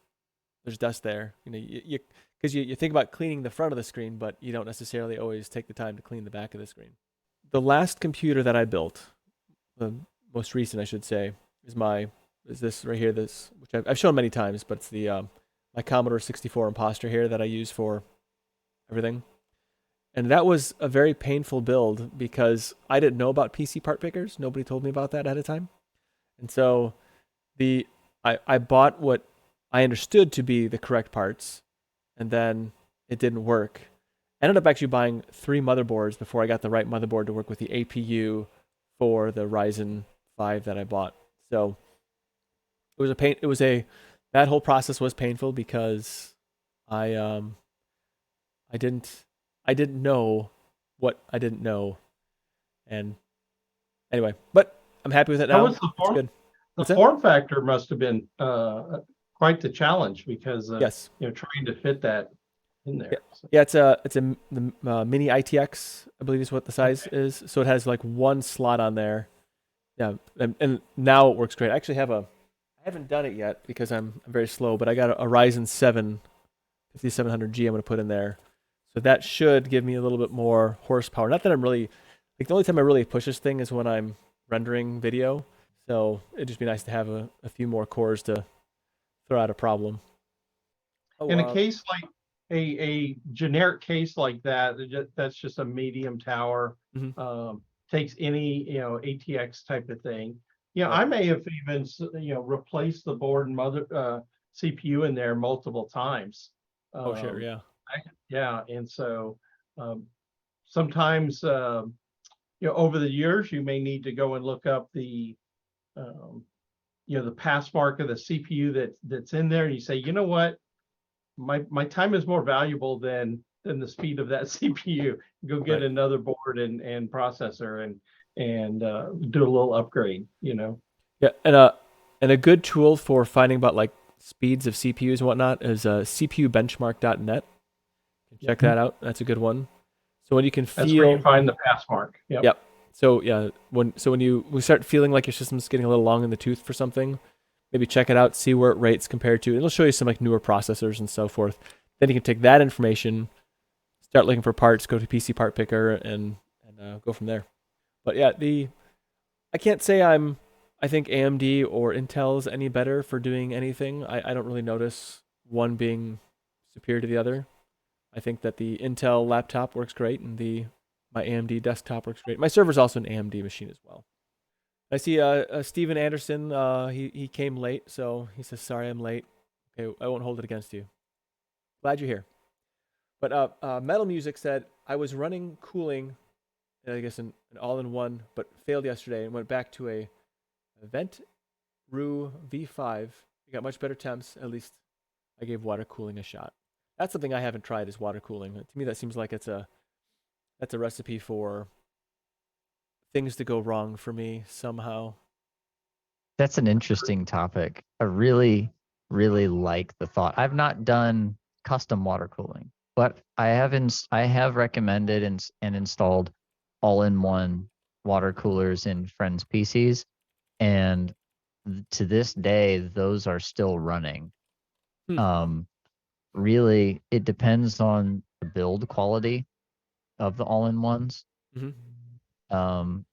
dust there. Because you think about cleaning the front of the screen, but you don't necessarily always take the time to clean the back of the screen. The last computer that I built, the most recent I should say, is this right here. This, which I've shown many times, but it's the my Commodore 64 Imposter here that I use for everything. And that was a very painful build because I didn't know about PC part pickers. Nobody told me about that ahead of time. And so I bought what I understood to be the correct parts, and then it didn't work. I ended up actually buying 3 motherboards before I got the right motherboard to work with the APU for the Ryzen 5 that I bought. So it was a pain. That whole process was painful because I didn't know what I didn't know, and anyway, but I'm happy with it now. How was the form? The form factor must have been quite the challenge because yes, trying to fit that in there. Yeah, it's a mini ITX, I believe is what the size is. So it has like one slot on there. Yeah, and now it works great. I actually I haven't done it yet because I'm very slow, but I got a Ryzen 7 5700G I'm going to put in there. So that should give me a little bit more horsepower. Not that I'm really, the only time I really push this thing is when I'm rendering video. So it'd just be nice to have a few more cores to throw out a problem. In a case like a generic case like that, that's just a medium tower, takes any, ATX type of thing. I may have even, replaced the board and mother CPU in there multiple times. Sure, yeah. Yeah, and so sometimes over the years, you may need to go and look up the the pass mark of the CPU that's in there, and you say, you know what, my time is more valuable than the speed of that CPU. Go get another board and processor and do a little upgrade. Yeah, and a good tool for finding about like speeds of CPUs and whatnot is CPUbenchmark.net. Check that out. That's a good one. So when you can feel, that's where you find the pass mark. Yep. So yeah, when you start feeling like your system's getting a little long in the tooth for something, maybe check it out, see where it rates compared to. It'll show you some like newer processors and so forth. Then you can take that information, start looking for parts, go to PC Part Picker, and go from there. But yeah, I can't say I think AMD or Intel's any better for doing anything. I don't really notice one being superior to the other. I think that the Intel laptop works great, and my AMD desktop works great. My server's also an AMD machine as well. I see Steven Anderson, he came late, so he says, sorry I'm late. Okay, I won't hold it against you. Glad you're here. But Metal Music said, I was running cooling, I guess an all-in-one, but failed yesterday and went back to a Vent Ru V5. You got much better temps. At least I gave water cooling a shot. That's something I haven't tried, is water cooling. To me, that seems like that's a recipe for things to go wrong for me somehow. That's an interesting topic. I really, really like the thought. I've not done custom water cooling, but I have recommended and installed all-in-one water coolers in friends' PCs, and to this day, those are still running. Really, it depends on the build quality of the all-in-ones. And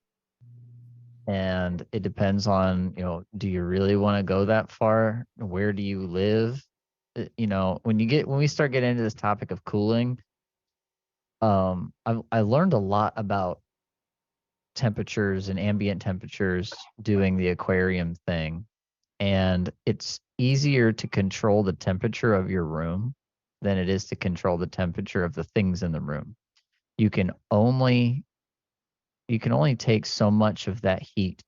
it depends on, do you really want to go that far? Where do you live? When we start getting into this topic of cooling, I learned a lot about temperatures and ambient temperatures doing the aquarium thing. And it's easier to control the temperature of your room than it is to control the temperature of the things in the room. You can only take so much of that heat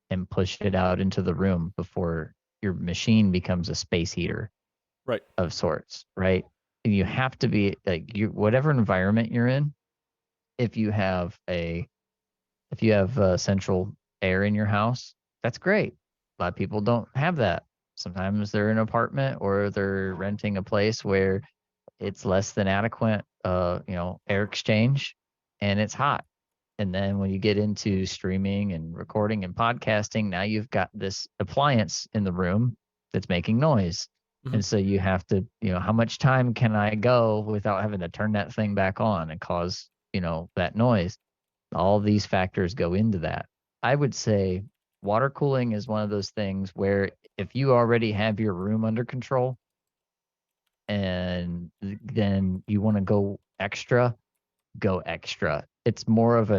and push it out into the room before your machine becomes a space heater, right, of sorts, right? And you have to be like, whatever environment you're in, if you have central air in your house, that's great. A lot of people don't have that. Sometimes they're in an apartment or they're renting a place where it's less than adequate, air exchange, and it's hot. And then when you get into streaming and recording and podcasting, now you've got this appliance in the room that's making noise. And so you have to, how much time can I go without having to turn that thing back on and cause, that noise? All these factors go into that. I would say water cooling is one of those things where if you already have your room under control and then you want to go extra. It's more of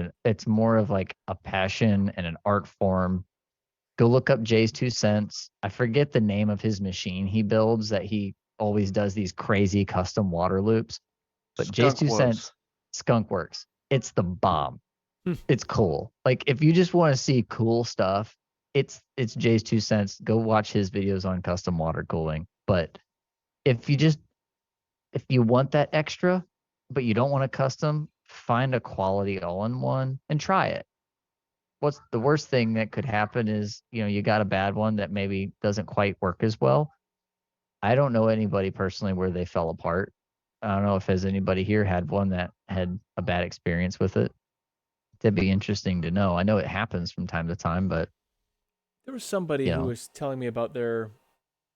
like a passion and an art form. Go look up Jay's 2 cents. I forget the name of his machine he builds that he always does these crazy custom water loops. But Jay's 2 cents, Skunk Works. It's the bomb. It's cool. Like if you just want to see cool stuff, it's Jay's 2 cents. Go watch his videos on custom water cooling. But if you want that extra, but you don't want a custom, find a quality all-in-one and try it. What's the worst thing that could happen is, you got a bad one that maybe doesn't quite work as well. I don't know anybody personally where they fell apart. I don't know if anybody here had one that had a bad experience with it. That'd be interesting to know. I know it happens from time to time, but there was somebody who was telling me about their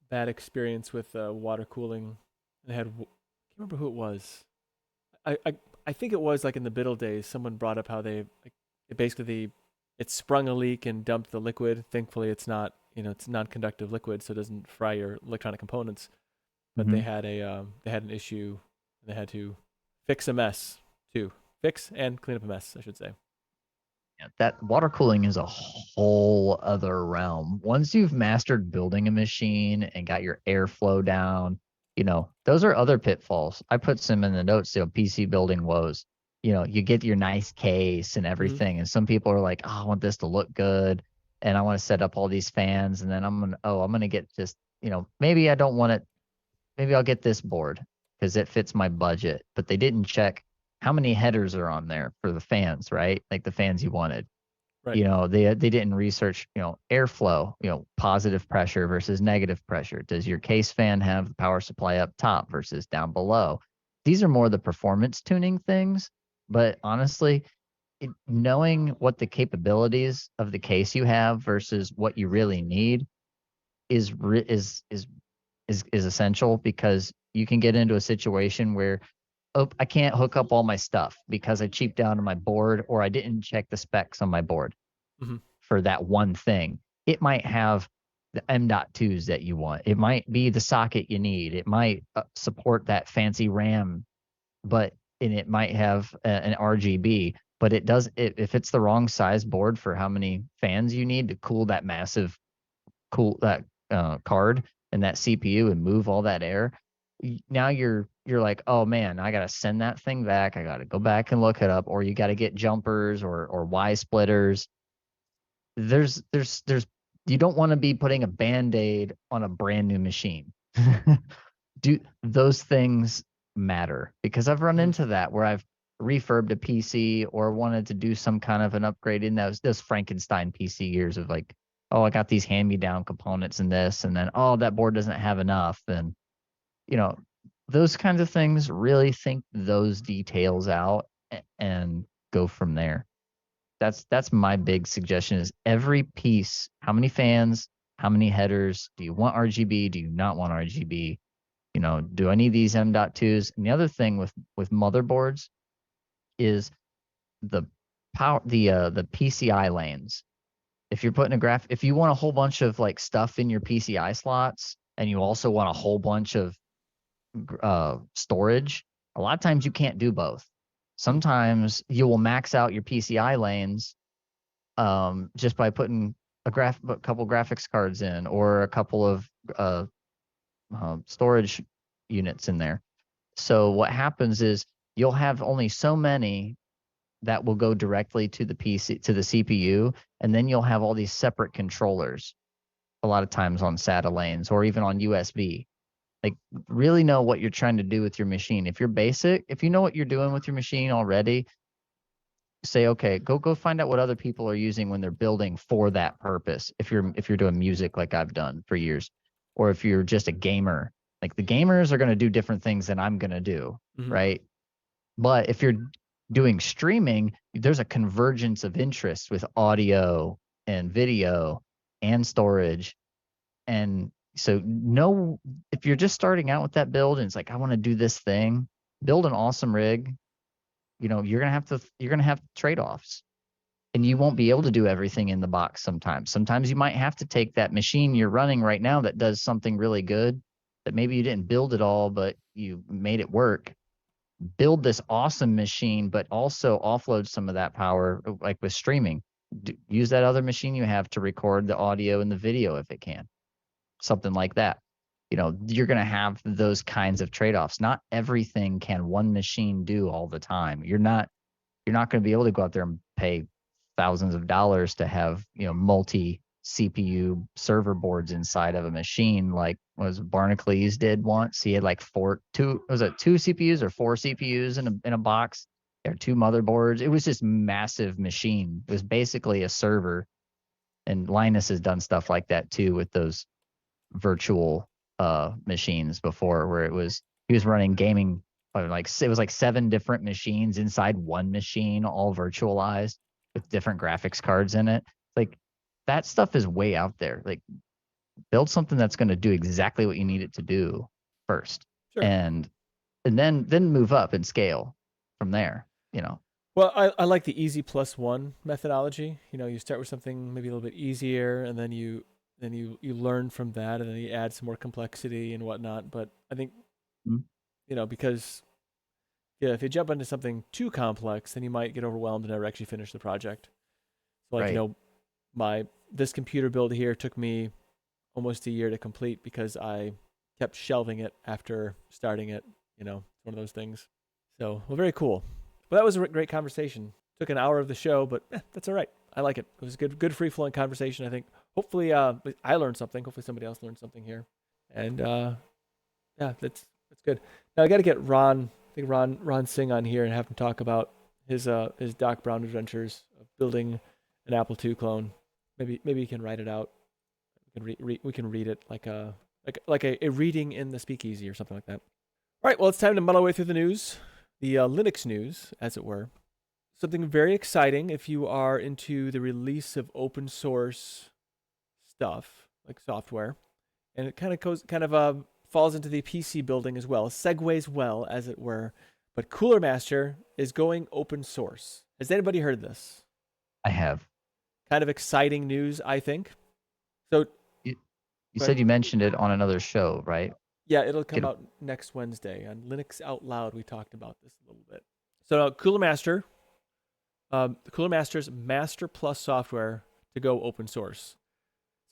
bad experience with water cooling. They had, I can't remember who it was. I think it was like in the Biddle days. Someone brought up how it sprung a leak and dumped the liquid. Thankfully, it's not, it's non-conductive liquid, so it doesn't fry your electronic components. But they had an issue. They had to fix a mess too. Fix and clean up a mess, I should say. Yeah, that water cooling is a whole other realm. Once you've mastered building a machine and got your airflow down, those are other pitfalls. I put some in the notes, PC building woes. you get your nice case and everything. And some people are like, oh, I want this to look good. And I want to set up all these fans. And then I'm going to get just, maybe I don't want it. Maybe I'll get this board because it fits my budget. But they didn't check how many headers are on there for the fans, right? Like the fans you wanted. Right. They didn't research, airflow, positive pressure versus negative pressure. Does your case fan have the power supply up top versus down below? These are more the performance tuning things. But honestly, knowing what the capabilities of the case you have versus what you really need is essential, because you can get into a situation where, oh, I can't hook up all my stuff because I cheaped out on my board, or I didn't check the specs on my board for that one thing. It might have the M.2s that you want. It might be the socket you need. It might support that fancy RAM, and it might have an RGB, but if it's the wrong size board for how many fans you need to cool that massive card and that CPU and move all that air, now you're like, oh man, I gotta send that thing back. I gotta go back and look it up, or you gotta get jumpers or Y splitters. There's you don't want to be putting a Band-Aid on a brand new machine. Those things matter, because I've run into that where I've refurbed a PC or wanted to do some kind of an upgrade in those Frankenstein PC years of like, oh, I got these hand-me-down components and this, and then, oh, that board doesn't have enough. And, those kinds of things, really think those details out and go from there. That's my big suggestion is every piece, how many fans, how many headers, do you want RGB? Do you not want RGB? Do I need these M.2s? And the other thing with motherboards is the power, the PCI lanes. If you're putting if you want a whole bunch of like stuff in your PCI slots, and you also want a whole bunch of storage, a lot of times you can't do both. Sometimes you will max out your PCI lanes just by putting a couple graphics cards in, or a couple of storage units in there. So what happens is you'll have only so many that will go directly to the CPU, and then you'll have all these separate controllers, a lot of times on SATA lanes or even on USB. Like, really know what you're trying to do with your machine. If you know what you're doing with your machine already, say, okay, go find out what other people are using when they're building for that purpose. If you're doing music like I've done for years, or if you're just a gamer, like the gamers are going to do different things than I'm going to do, right? But if you're doing streaming, there's a convergence of interests with audio and video and storage. And so if you're just starting out with that build and it's like, I want to do this thing, build an awesome rig. You're going to have trade-offs, and you won't be able to do everything in the box sometimes. Sometimes you might have to take that machine you're running right now that does something really good, that maybe you didn't build it all, but you made it work. Build this awesome machine, but also offload some of that power, like with streaming. Use that other machine you have to record the audio and the video if it can. Something like that. You're going to have those kinds of trade-offs. Not everything can one machine do all the time. You're not going to be able to go out there and pay thousands of dollars to have, multi CPU server boards inside of a machine, like was Barnacle did once. He had like two CPUs or 4 CPUs in a box, or 2 motherboards. It was just massive machine. It was basically a server. And Linus has done stuff like that too with those virtual machines before, where he was running gaming, it was like 7 different machines inside one machine, all virtualized with different graphics cards in it. Like, that stuff is way out there. Like, build something that's going to do exactly what you need it to do first. Sure. And then move up and scale from there. Well, I like the easy plus one methodology. You start with something maybe a little bit easier, and then you learn from that, and then you add some more complexity and whatnot. But I think, because if you jump into something too complex, then you might get overwhelmed and never actually finish the project. So like, this computer build here took me almost a year to complete because I kept shelving it after starting it. It's one of those things. So, well, very cool. But that was a great conversation. Took an hour of the show, but that's all right. I like it. It was a good free flowing conversation. I think hopefully I learned something. Hopefully somebody else learned something here. And yeah, that's good. Now I got to get Ron. I think Ron Singh on here and have him talk about his Doc Brown adventures of building an Apple II clone. Maybe you can write it out. We can read it like a reading in the speakeasy or something like that. All right, well, it's time to muddle our way through the news, the Linux news, as it were. Something very exciting if you are into the release of open source stuff like software, and it kind of falls into the PC building as well, segues well, as it were. But CoolerMaster is going open source. Has anybody heard this? I have. Kind of exciting news, I think. So you said you mentioned it on another show, right? Yeah, it'll come out next Wednesday on Linux Out Loud. We talked about this a little bit. So CoolerMaster, CoolerMaster's Master Plus software to go open source.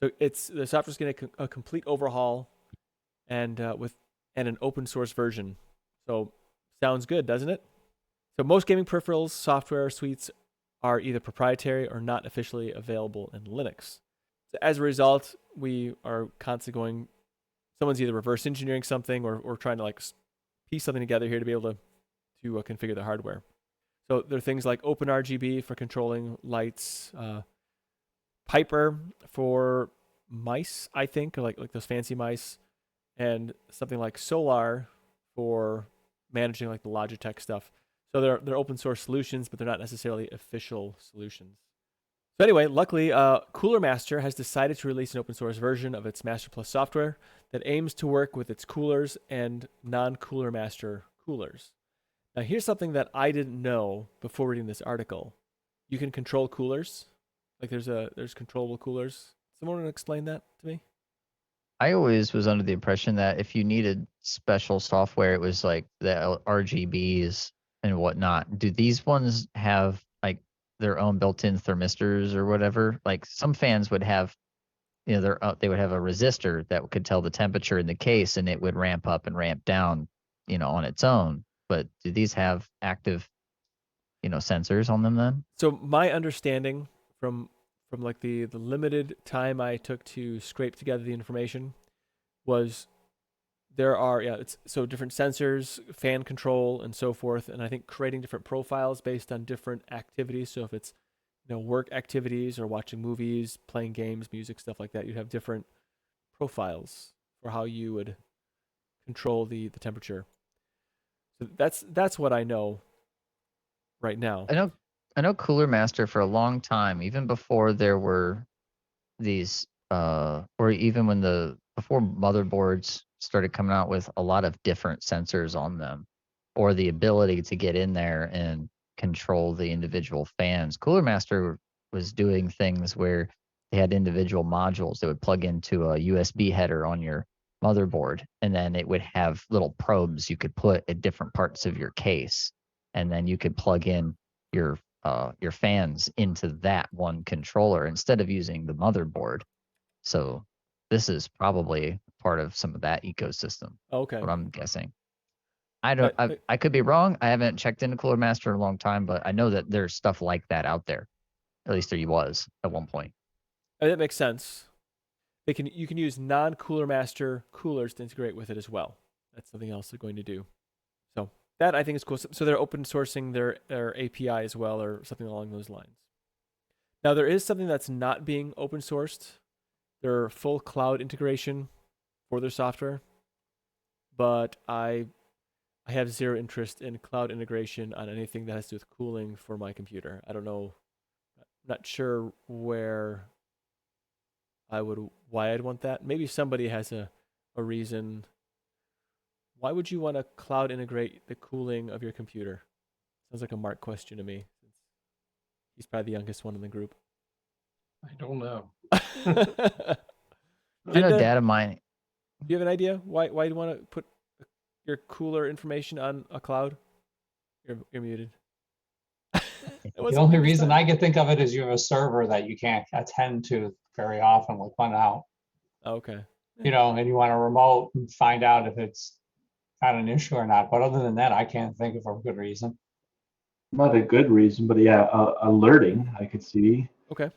So the software's getting a complete overhaul, and an open source version. So sounds good, doesn't it? So most gaming peripherals software suites are either proprietary or not officially available in Linux. So as a result, we are constantly going. Someone's either reverse engineering something or trying to like piece something together here to be able to configure the hardware. So there are things like OpenRGB for controlling lights, Piper for mice, I think, like those fancy mice, and something like Solar for managing like the Logitech stuff. So they're open source solutions, but they're not necessarily official solutions. So anyway, luckily, CoolerMaster has decided to release an open source version of its Master Plus software that aims to work with its coolers and non-CoolerMaster coolers. Now, here's something that I didn't know before reading this article. You can control coolers. Like there's controllable coolers. Someone want to explain that to me? I always was under the impression that if you needed special software, it was like the RGBs and whatnot. Do these ones have like their own built-in thermistors or whatever? Like some fans would have, they would have a resistor that could tell the temperature in the case, and it would ramp up and ramp down, on its own. But do these have active, sensors on them then? So my understanding from like the limited time I took to scrape together the information was there are so different sensors, fan control, and so forth, and I think creating different profiles based on different activities. So if it's work activities or watching movies, playing games, music, stuff like that, you'd have different profiles for how you would control the temperature. So that's what I know right now. I know CoolerMaster for a long time, even before there were these, or even before motherboards started coming out with a lot of different sensors on them, or the ability to get in there and control the individual fans. CoolerMaster was doing things where they had individual modules that would plug into a USB header on your motherboard, and then it would have little probes you could put at different parts of your case, and then you could plug in your fans into that one controller instead of using the motherboard. So this is probably part of some of that ecosystem. Okay. What I'm guessing. I could be wrong. I haven't checked into CoolerMaster in a long time, but I know that there's stuff like that out there. At least there was at one point. That makes sense. You can use non-CoolerMaster coolers to integrate with it as well. That's something else they're going to do. So that I think is cool. So they're open sourcing their API as well, or something along those lines. Now there is something that's not being open sourced. Their full cloud integration for their software, but I have zero interest in cloud integration on anything that has to do with cooling for my computer. I don't know. I'm not sure why I'd want that. Maybe somebody has a reason. Why would you want to cloud integrate the cooling of your computer? Sounds like a Mark question to me. He's probably the youngest one in the group. I don't know. I know data mining. Do you have an idea why you want to put your cooler information on a cloud? You're muted. The only reason I could think of it is you have a server that you can't attend to very often, like one out. Okay. And you want to remote and find out if it's got an issue or not. But other than that, I can't think of a good reason. not a good reason, but yeah, alerting I could see. Okay.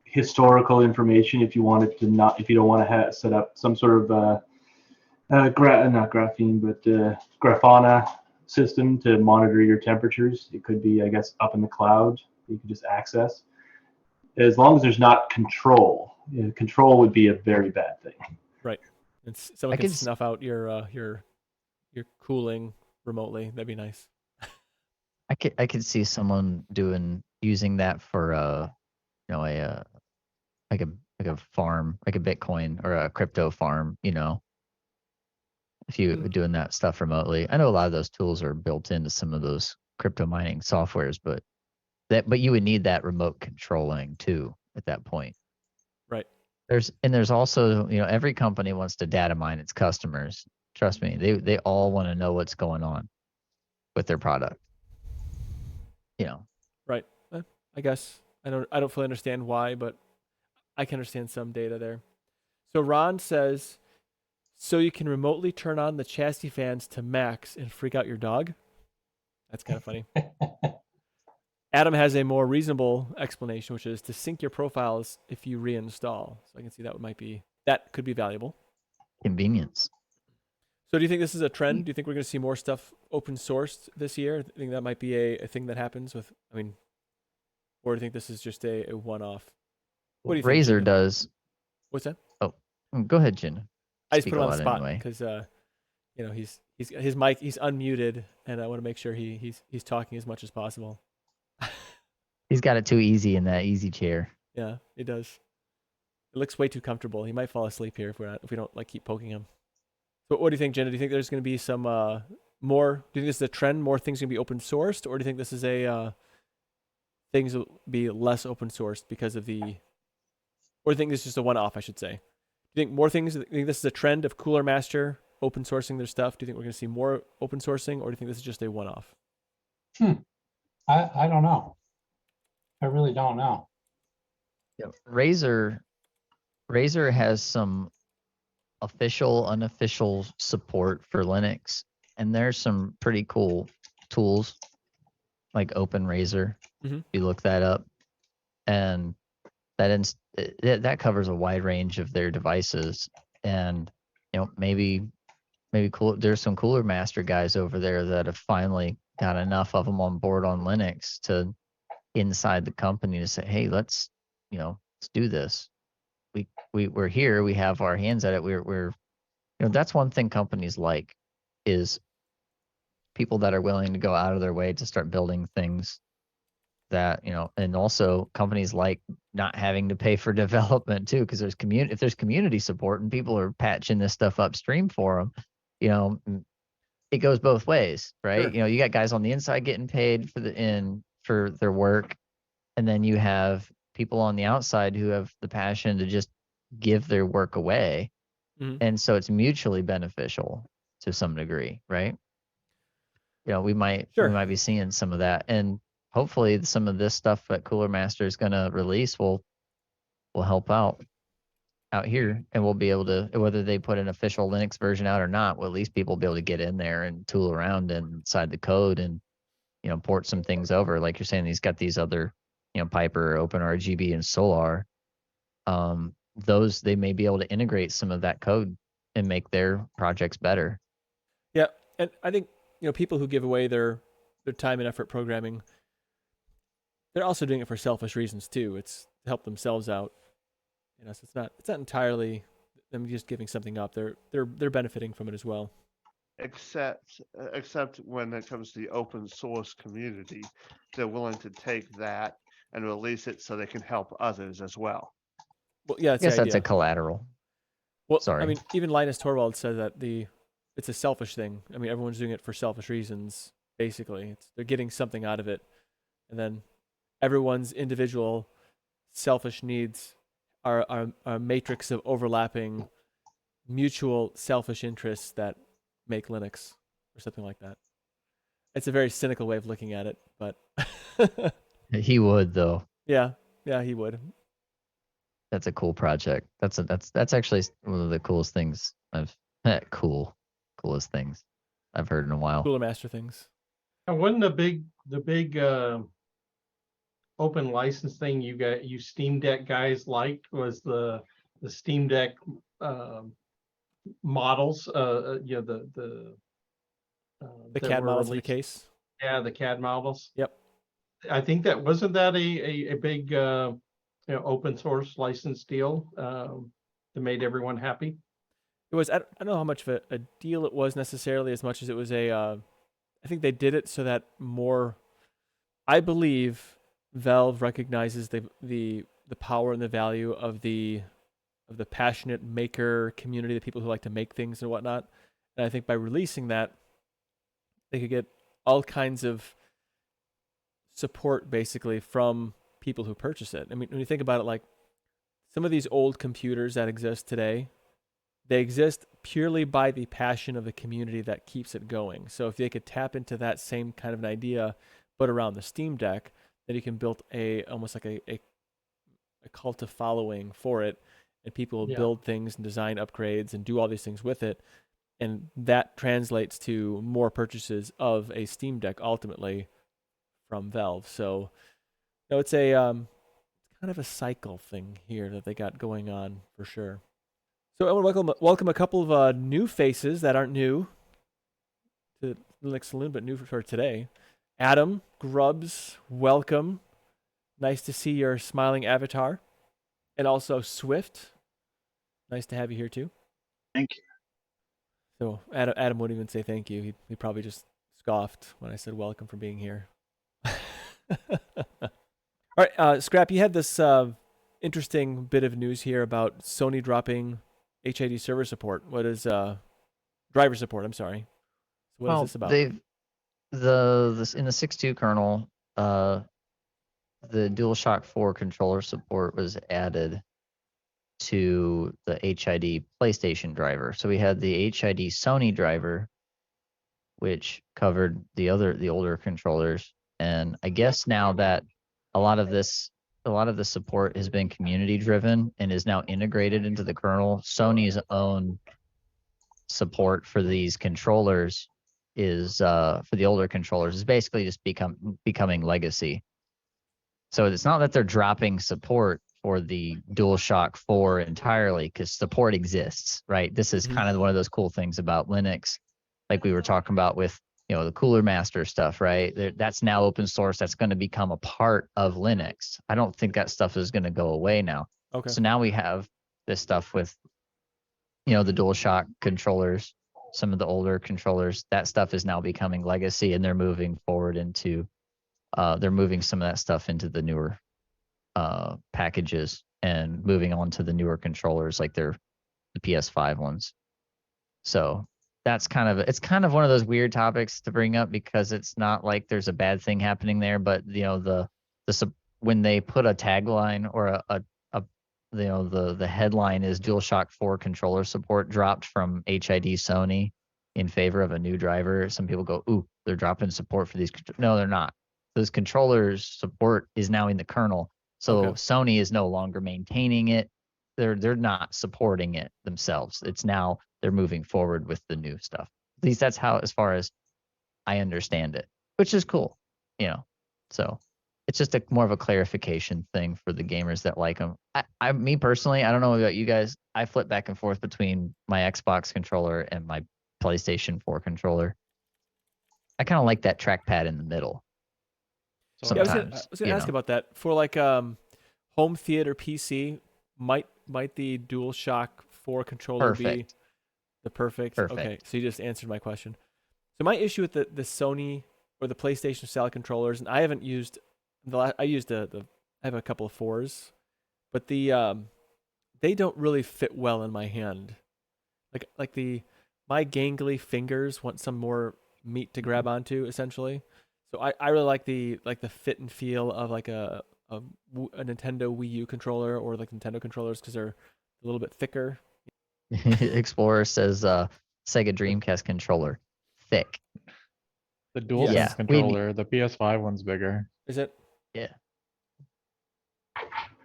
Historical information if you wanted to not, if you don't want to set up some sort of not graphene, but Grafana system to monitor your temperatures. It could be, I guess, up in the cloud. You can just access. As long as there's not control. Control would be a very bad thing. Right. And someone can snuff out your cooling remotely. That'd be nice. I could see someone using that for like a farm, like a Bitcoin or a crypto farm, if you were doing that stuff remotely. I know a lot of those tools are built into some of those crypto mining softwares, but you would need that remote controlling too at that point. Right. There's also, every company wants to data mine its customers. Trust me, they all want to know what's going on with their product. Right. I guess I don't fully understand why, but I can understand some data there. So Ron says, so you can remotely turn on the chassis fans to max and freak out your dog? That's kind of funny. Adam has a more reasonable explanation, which is to sync your profiles if you reinstall. So I can see that could be valuable. Convenience. So do you think this is a trend? Do you think we're going to see more stuff open sourced this year? I think that might be a thing that happens or do you think this is just a one-off? What do you think? Razer does. What's that? Oh, go ahead, Jin. I just put him on the spot because he's his mic, he's unmuted, and I want to make sure he's talking as much as possible. He's got it too easy in that easy chair. Yeah, he does. It looks way too comfortable. He might fall asleep here if we don't keep poking him. So what do you think, Jenna? Do you think there's going to be some more? Do you think this is a trend? More things going to be open sourced, or do you think this is things will be less open sourced because of or do you think this is just a one-off? I should say. Do you think more things? Do you think this is a trend of CoolerMaster open sourcing their stuff? Do you think we're going to see more open sourcing, or do you think this is just a one-off? I don't know. I really don't know. Yeah, Razer has some official, unofficial support for Linux, and there's some pretty cool tools like OpenRazer. Mm-hmm. If you look that up, and that covers a wide range of their devices, and maybe cool. There's some CoolerMaster guys over there that have finally got enough of them on board on Linux to inside the company to say, hey, let's do this. We're here. We have our hands at it. We're that's one thing companies like is people that are willing to go out of their way to start building things that, and also companies like not having to pay for development too, because if there's community support and people are patching this stuff upstream for them, it goes both ways, right? Sure. You got guys on the inside getting paid for their work, and then you have people on the outside who have the passion to just give their work away. Mm-hmm. And so it's mutually beneficial to some degree, right? We might be seeing some of that, and hopefully some of this stuff that CoolerMaster is going to release will help out here, and we'll be able to, whether they put an official Linux version out or not, well, at least people will be able to get in there and tool around inside the code and port some things over. Like you're saying, he's got these other Piper, OpenRGB, and Solar. Those, they may be able to integrate some of that code and make their projects better. Yeah, and I think people who give away their time and effort programming, they're also doing it for selfish reasons too. It's to help themselves out. So it's not entirely them just giving something up. They're benefiting from it as well. Except when it comes to the open source community, they're willing to take that and release it so they can help others as well. Well, yeah, I guess that's a collateral. Well, sorry. Even Linus Torvald said that it's a selfish thing. Everyone's doing it for selfish reasons. Basically, they're getting something out of it, and then everyone's individual selfish needs are a matrix of overlapping mutual selfish interests that make Linux or something like that. It's a very cynical way of looking at it, but he would though. Yeah, he would. That's a cool project. That's actually one of the coolest things coolest things I've heard in a while. CoolerMaster things. And wasn't the big open license thing you Steam Deck guys liked was the Steam Deck models, you know, the The that CAD were models in the released. case. Yeah, the CAD models. Yep. I think that wasn't that a big you know, open source license deal that made everyone happy. It was. I don't know how much of a deal it was necessarily, as much as it was a. I think they did it so that more. I believe Valve recognizes the power and the value of the passionate maker community, the people who like to make things and whatnot. And I think by releasing that, they could get all kinds of support basically from people who purchase it. I mean, when you think about it, like some of these old computers that exist today, they exist purely by the passion of the community that keeps it going. So if they could tap into that same kind of an idea, but around the Steam Deck, then you can build almost like a cult of following for it, and people will build things and design upgrades and do all these things with it, and that translates to more purchases of a Steam Deck ultimately from Valve. So, no, it's a kind of a cycle thing here that they got going on for sure. So I want to welcome a couple of new faces that aren't new to Linux Saloon, but new for today. Adam Grubbs, welcome. Nice to see your smiling avatar. And also Swift. Nice to have you here too. Thank you. So Adam wouldn't even say thank you. He probably just scoffed when I said welcome for being here. All right, Scrap, you had this interesting bit of news here about Sony dropping HID server support. What is driver support? I'm sorry. So what is this about? They've this in the 6.2 kernel, the DualShock 4 controller support was added to the HID PlayStation driver. So we had the HID Sony driver, which covered the older controllers, and I guess now that a lot of the support has been community driven and is now integrated into the kernel, Sony's own support for these controllers is for the older controllers is basically just becoming legacy. So it's not that they're dropping support for the DualShock 4 entirely, because support exists, right? This is kind of one of those cool things about Linux, like we were talking about with, you know, the CoolerMaster stuff, right? That's now open source. That's going to become a part of Linux. I don't think that stuff is going to go away now. Okay. So now we have this stuff with, you know, the DualShock controllers, some of the older controllers. That stuff is now becoming legacy, and they're moving forward into, they're moving some of that stuff into the newer packages and moving on to the newer controllers, like the PS5 ones. So it's kind of one of those weird topics to bring up, because it's not like there's a bad thing happening there, but you know, when they put a tagline or you know, the headline is DualShock 4 controller support dropped from HID Sony in favor of a new driver, some people go, ooh, they're dropping support for these. No, they're not. Those controllers support is now in the kernel. So Sony is no longer maintaining it. They're not supporting it themselves. It's now they're moving forward with the new stuff. At least that's how, as far as I understand it, which is cool, you know. So it's just more of a clarification thing for the gamers that like them. Me personally, I don't know about you guys. I flip back and forth between my Xbox controller and my PlayStation 4 controller. I kind of like that trackpad in the middle. Sometimes, I was gonna ask about that for like home theater PC. Might the DualShock 4 controller be the perfect? Okay, so you just answered my question. So my issue with the Sony or the PlayStation style controllers, and I haven't used I used I have a couple of 4s, but they don't really fit well in my hand. Like my gangly fingers want some more meat to grab onto, essentially. So I really like the fit and feel of like a Nintendo Wii U controller, or like Nintendo controllers, because they're a little bit thicker. Explorer says Sega Dreamcast controller, thick. The DualSense controller, the PS5 one's bigger. Is it? Yeah.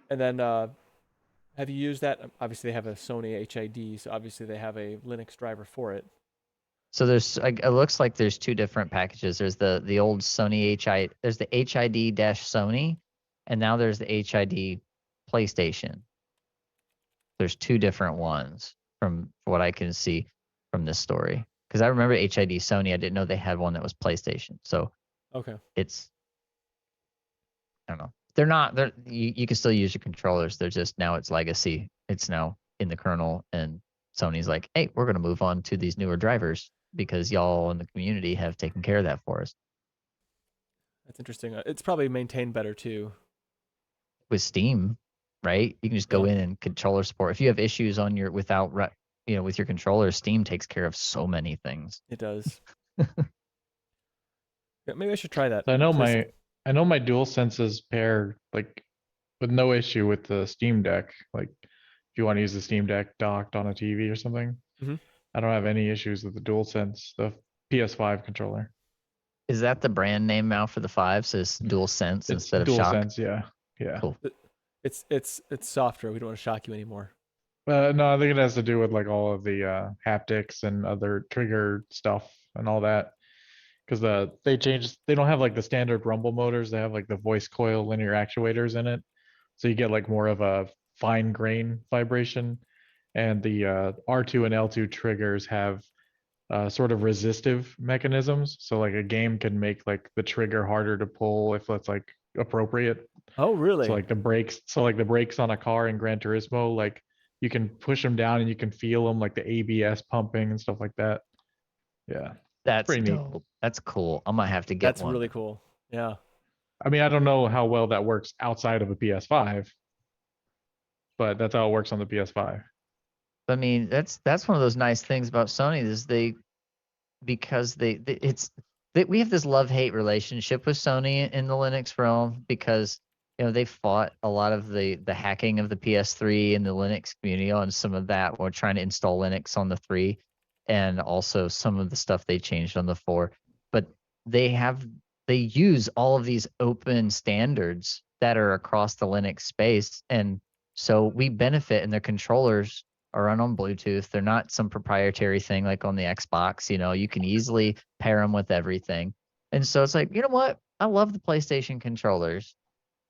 And then have you used that? Obviously they have a Sony HID, so obviously they have a Linux driver for it. So there's it looks like there's two different packages. There's the old Sony there's the HID-Sony, and now there's the HID PlayStation. There's two different ones from what I can see from this story. Because I remember HID Sony, I didn't know they had one that was PlayStation. So okay, it's, I don't know. They're you can still use your controllers. They're just now it's legacy. It's now in the kernel, and Sony's like, hey, we're gonna move on to these newer drivers because y'all in the community have taken care of that for us. that's interesting. It's probably maintained better too. With Steam, right? You can just go in and controller support. If you have issues on your with your controller, Steam takes care of so many things. It does. Yeah, maybe I should try that. So I know my DualSenses pair like with no issue with the Steam Deck. Like if you want to use the Steam Deck docked on a TV or something, I don't have any issues with the DualSense, the PS5 controller. Is that the brand name now for the 5? Says DualSense instead of Shock? DualSense, yeah. Cool. It's softer. We don't want to shock you anymore. No, I think it has to do with like all of the haptics and other trigger stuff and all that. Because they don't have like the standard rumble motors. They have like the voice coil linear actuators in it. So you get like more of a fine grain vibration. And the R2 and L2 triggers have sort of resistive mechanisms. So like a game can make like the trigger harder to pull if that's like appropriate. Oh, really? So like the brakes on a car in Gran Turismo, like you can push them down and you can feel them, like the ABS pumping and stuff like that. Yeah. That's pretty dope. neat. That's cool. I might have to get That's one. really cool. Yeah. I mean, I don't know how well that works outside of a PS5, but that's how it works on the PS5. I mean, that's one of those nice things about Sony is we have this love-hate relationship with Sony in the Linux realm because they fought a lot of the hacking of the PS3 and the Linux community on some of that while trying to install Linux on the 3, and also some of the stuff they changed on the 4. But they use all of these open standards that are across the Linux space, and so we benefit, and their controllers are run on Bluetooth. They're not some proprietary thing like on the Xbox. You can easily pair them with everything. And so it's like, you know what? I love the PlayStation controllers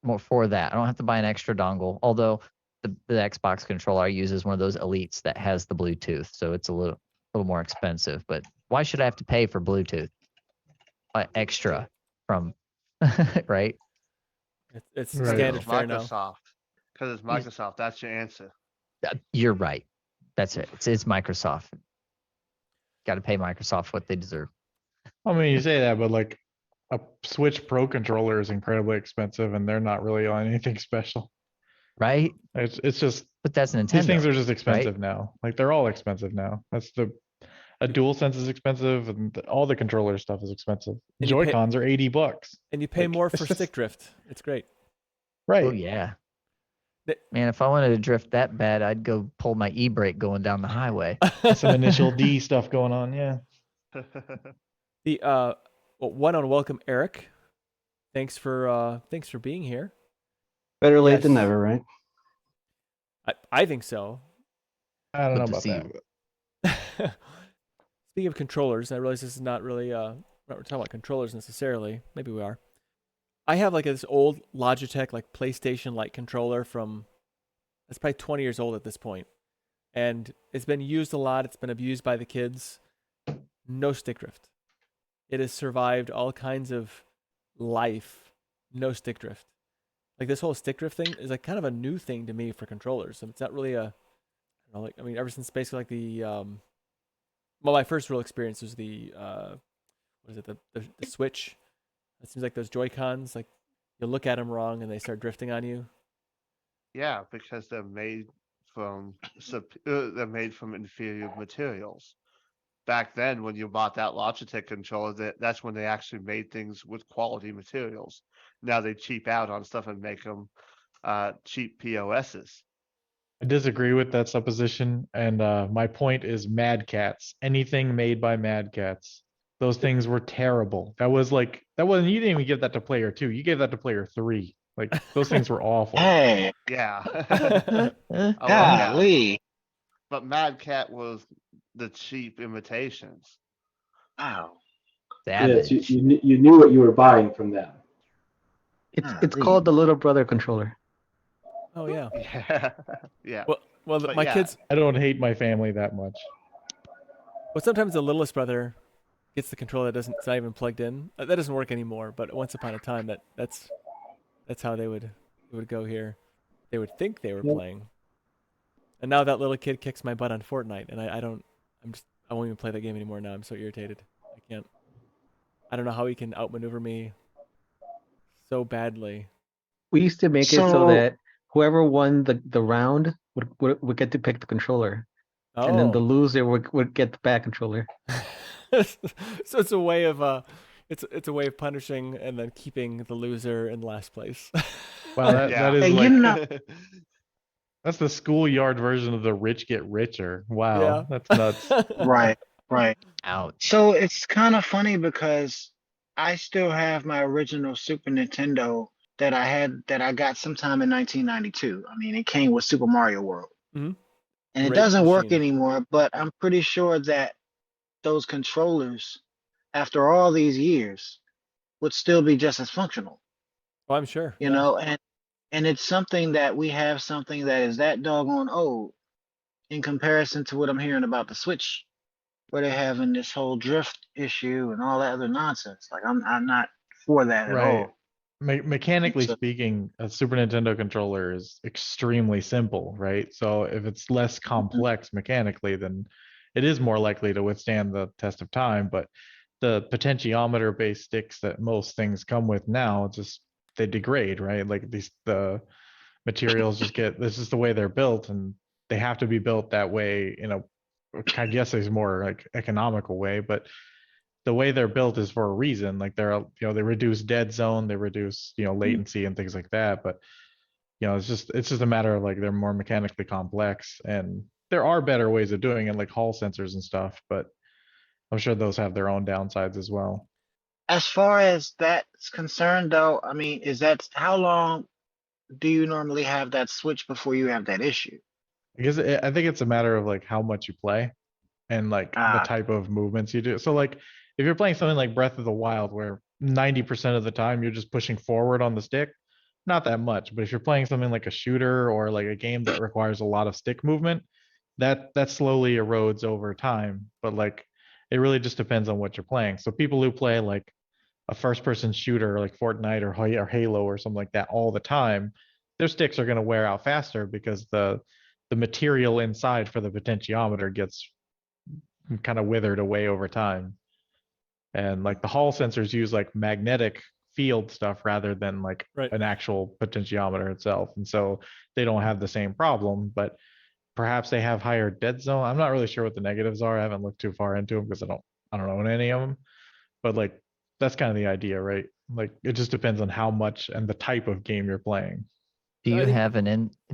more for that. I don't have to buy an extra dongle, although the Xbox controller I use is one of those elites that has the Bluetooth. So it's a little more expensive. But why should I have to pay for Bluetooth extra from, right? It's Right. standard fare now. Microsoft. Because it's Microsoft. That's your answer. You're right. That's it. It's Microsoft. Got to pay Microsoft what they deserve. I mean, you say that, but like a Switch Pro controller is incredibly expensive, and they're not really on anything special. Right? It's just. But that's Nintendo. These things are just expensive now. Like they're all expensive now. A DualSense is expensive, and all the controller stuff is expensive. And you pay- Joy-Cons are $80. And you pay Like, more it's for just- stick drift. It's great. Right. Oh yeah. Th- Man, if I wanted to drift that bad, I'd go pull my e-brake going down the highway. Some initial D stuff going on. Yeah. I want to welcome Eric. Thanks for being here. Better late than Yes. never, right? I think so. I don't know Good to about see that. you. Speaking of controllers, I realize this is not really we're not talking about controllers necessarily. Maybe we are. I have like this old Logitech like PlayStation like controller from it's probably 20 years old at this point. And it's been used a lot. It's been abused by the kids. No stick drift. It has survived all kinds of life. No stick drift. Like this whole stick drift thing is like kind of a new thing to me for controllers. And it's not really ever since basically like the my first real experience was the the Switch. It seems like those Joy-Cons, like you look at them wrong and they start drifting on you. Yeah, because they're made from inferior materials. Back then, when you bought that Logitech controller, that's when they actually made things with quality materials. Now they cheap out on stuff and make them cheap POSs. I disagree with that supposition, and my point is Mad Cats. Anything made by Mad Cats. Those things were terrible. You didn't even give that to player 2. You gave that to player 3. Like those things were awful. Hey, Yeah. I love that. golly. But Mad Cat was the cheap imitations. Wow. Yes, Savage. you knew what you were buying from them. It's called the little brother controller. Oh yeah. Yeah. Yeah. Well, But my yeah. kids. I don't hate my family that much. Well, sometimes the littlest brother gets the controller it's not even plugged in. That doesn't work anymore. But once upon a time, that's how it would go here. They would think they were playing. And now that little kid kicks my butt on Fortnite, and I won't even play that game anymore now. I'm so irritated. I don't know how he can outmaneuver me so badly. We used to make it so So- that whoever won the round would get to pick the controller, and then the Oh, loser would get the bad controller. so it's a way of it's a way of punishing and then keeping the loser in last place. Wow, that Yeah. is Hey, like you know, that's the schoolyard version of the rich get richer. Wow, Yeah. that's nuts. right, right. Ouch. So it's kind of funny because I still have my original Super Nintendo that I got sometime in 1992. I mean, it came with Super Mario World. Mhm. And it Great doesn't work machine. anymore, but I'm pretty sure that those controllers, after all these years, would still be just as functional, Oh, I'm sure. you know, and it's something that we have something that is that doggone old in comparison to what I'm hearing about the Switch, where they're having this whole drift issue and all that other nonsense. Like I'm not for that at Right. all. Mechanically So- speaking, a Super Nintendo controller is extremely simple, right? So if it's less complex mechanically, then it is more likely to withstand the test of time. But the potentiometer based sticks that most things come with now, just they degrade, right? Like the materials just get, this is the way they're built, and they have to be built that way in a, I guess is more like economical way, but the way they're built is for a reason. Like they reduce dead zone, they reduce, latency and things like that. But it's just a matter of like they're more mechanically complex, and there are better ways of doing it, like Hall sensors and stuff. But I'm sure those have their own downsides as well. As far as that's concerned, though, I mean, how long do you normally have that switch before you have that issue? I think it's a matter of like how much you play and like the type of movements you do. So like if you're playing something like Breath of the Wild, where 90% of the time you're just pushing forward on the stick, not that much. But if you're playing something like a shooter or like a game that requires a lot of stick movement, that slowly erodes over time. But like it really just depends on what you're playing. So people who play like a first person shooter like Fortnite or Halo or something like that all the time, their sticks are going to wear out faster because the material inside for the potentiometer gets kind of withered away over time. And like the Hall sensors use like magnetic field stuff rather than like an actual potentiometer itself. And so they don't have the same problem, but perhaps they have higher dead zone. I'm not really sure what the negatives are. I haven't looked too far into them because I don't own any of them. But like that's kind of the idea, right? Like it just depends on how much and the type of game you're playing. Do you have an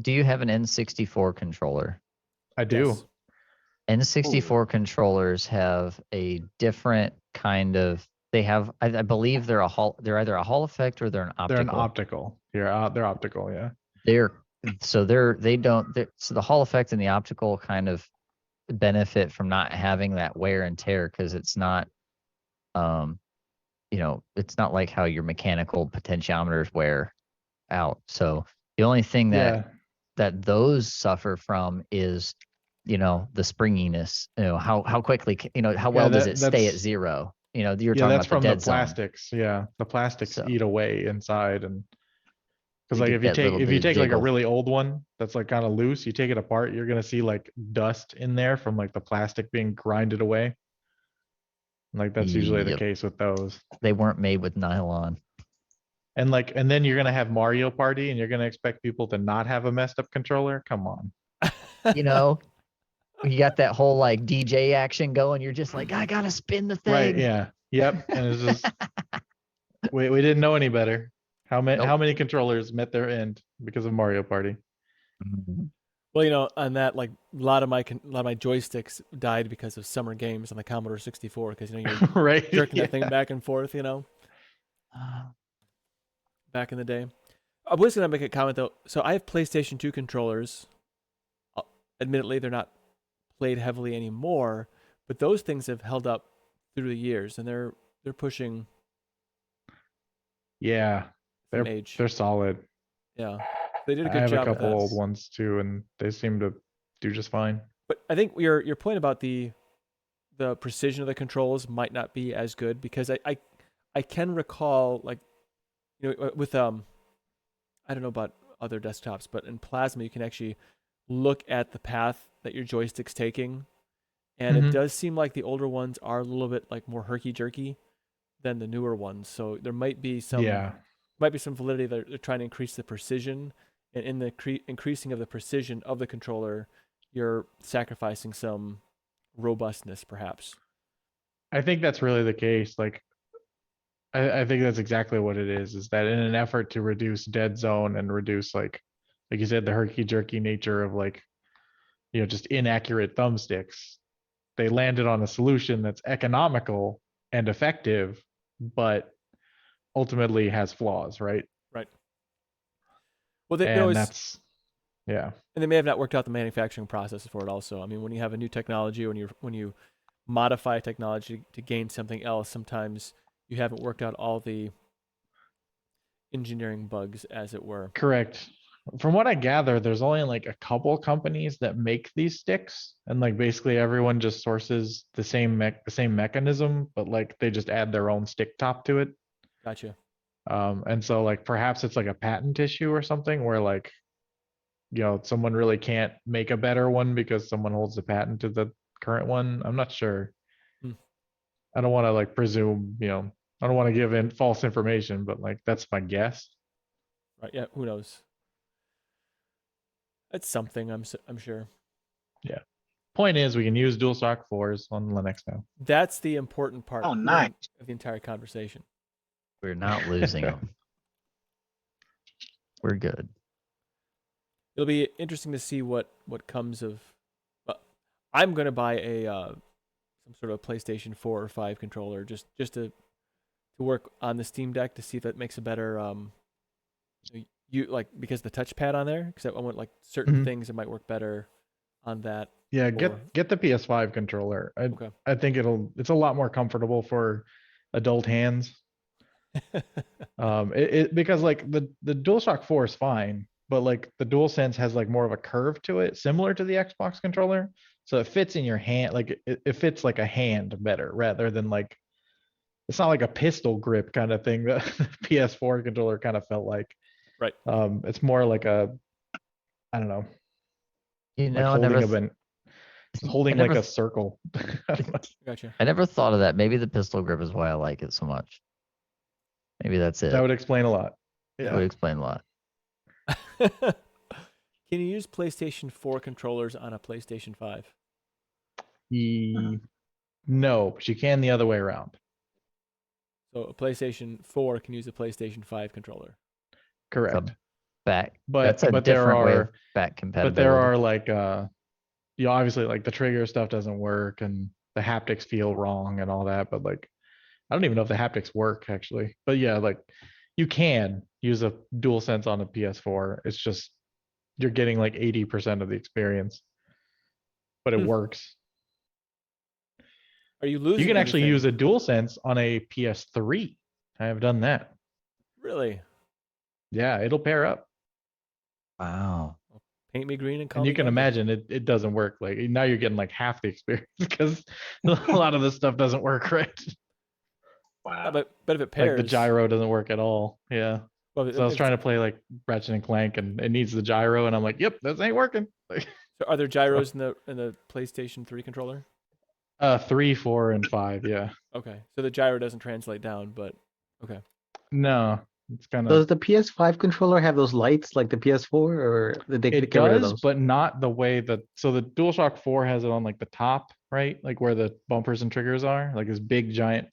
N64 controller? I do. Yes. N64 controllers have a different kind of. They have, I believe, they're either a Hall effect or they're an optical. They're an optical. Yeah, they're optical. Yeah. So the Hall effect and the optical kind of benefit from not having that wear and tear because it's not, it's not like how your mechanical potentiometers wear out. So the only thing that those suffer from is, the springiness. How quickly, how well does it stay at zero? You're talking that's about from the dead the zone. plastics. Yeah, the plastics eat away inside, and because You like get if you take like a jiggle. really old one that's like kind of loose, you take it apart, you're gonna see like dust in there from like the plastic being grinded away. Like that's usually the Yep. case with those. They weren't made with nylon. And then you're gonna have Mario Party, and you're gonna expect people to not have a messed up controller. Come on. You got that whole like DJ action going. You're just like, I gotta spin the thing. Right? Yeah. Yep. And it's just we didn't know any better. How many controllers met their end because of Mario Party? Well, on that, like a lot of my joysticks died because of summer games on the Commodore 64 because you're right, jerking that thing back and forth. Back in the day. I was gonna make a comment though. So I have PlayStation 2 controllers. Admittedly, they're not played heavily anymore, but those things have held up through the years, and they're pushing Yeah, some they're age. they're solid. Yeah, they did a I good have a job with couple that. old ones too, and they seem to do just fine. But I think your point about the precision of the controls might not be as good, because I can recall, like, with I don't know about other desktops, but in Plasma you can actually look at the path that your joystick's taking, and it does seem like the older ones are a little bit like more herky jerky than the newer ones. So there might be some validity that they're trying to increase the precision, and in the increasing of the precision of the controller, you're sacrificing some robustness, perhaps. I think that's really the case. Like, I think that's exactly what it is that in an effort to reduce dead zone and reduce, like you said, the herky jerky nature of, like, just inaccurate thumbsticks, they landed on a solution that's economical and effective, but ultimately has flaws, right? Right. Well, they And always, that's, yeah. and they may have not worked out the manufacturing process for it also. I mean, when you have a new technology, when you modify technology to gain something else, sometimes you haven't worked out all the engineering bugs, as it were. Correct. From what I gather, there's only like a couple companies that make these sticks, and like basically everyone just sources the same mechanism, but like they just add their own stick top to it. Gotcha. And so like perhaps it's like a patent issue or something where, like, someone really can't make a better one because someone holds the patent to the current one. I'm not sure. I don't want to like presume, I don't want to give in false information, but like that's my guess. Right. Yeah. Who knows? It's something, I'm sure. Yeah. Point is, we can use DualShock 4s on Linux now. That's the important part Oh, nice. of the entire conversation. We're not losing them. We're good. It'll be interesting to see what comes of. I'm gonna buy a some sort of PlayStation 4 or 5 controller just to work on the SteamDeck to see if that makes a better because the touchpad on there, because I want like certain things that might work better on that. Yeah, get the PS5 controller. I think it's a lot more comfortable for adult hands. Because like the DualShock 4 is fine, but like the DualSense has like more of a curve to it, similar to the Xbox controller. So it fits in your hand, like it fits like a hand better, rather than like, it's not like a pistol grip kind of thing that the PS4 controller kind of felt like. Right. It's more like a, I don't know. Like holding like a circle. Gotcha. I never thought of that. Maybe the pistol grip is why I like it so much. Maybe that's it. That would explain a lot. Yeah. That would explain a lot. Can you use PlayStation 4 controllers on a PlayStation 5? No, but you can the other way around. So a PlayStation 4 can use a PlayStation 5 controller. Correct. But there are back compatibility. But there are like obviously like the trigger stuff doesn't work and the haptics feel wrong and all that, but like I don't even know if the haptics work actually. But yeah, like you can use a DualSense on a PS4. It's just you're getting like 80% of the experience. But it works. Are you losing? You can actually use a DualSense on a PS3. I have done that. Really? Yeah, it'll pair up. Wow. Paint me green and call And me you can Gundam. imagine it doesn't work. Like now you're getting like half the experience because a lot of this stuff doesn't work right. Wow. But if it pairs, Like the gyro doesn't work at all. Yeah. Well, So I was trying to play like Ratchet and Clank and it needs the gyro and I'm like, yep, this ain't working. So are there gyros in the PlayStation 3 controller? 3, 4, and 5, yeah. Okay. So the gyro doesn't translate down, but okay. No. It's kind of. Does the PS5 controller have those lights like the PS4, or did they It get rid of does, those? but not the way that. So the DualShock 4 has it on like the top, right? Like where the bumpers and triggers are, like this big giant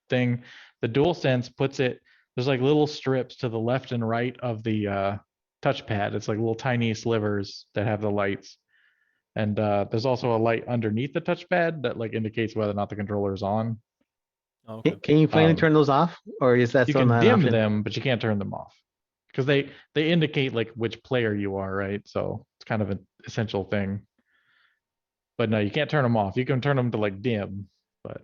thing. The DualSense puts it. There's like little strips to the left and right of the touchpad. It's like little tiny slivers that have the lights, and there's also a light underneath the touchpad that like indicates whether or not the controller is on. Oh, okay. Can you finally turn those off, or is that You still can not an dim option? them, but you can't turn them off because they indicate like which player you are, right? So it's kind of an essential thing. But no, you can't turn them off. You can turn them to like dim, but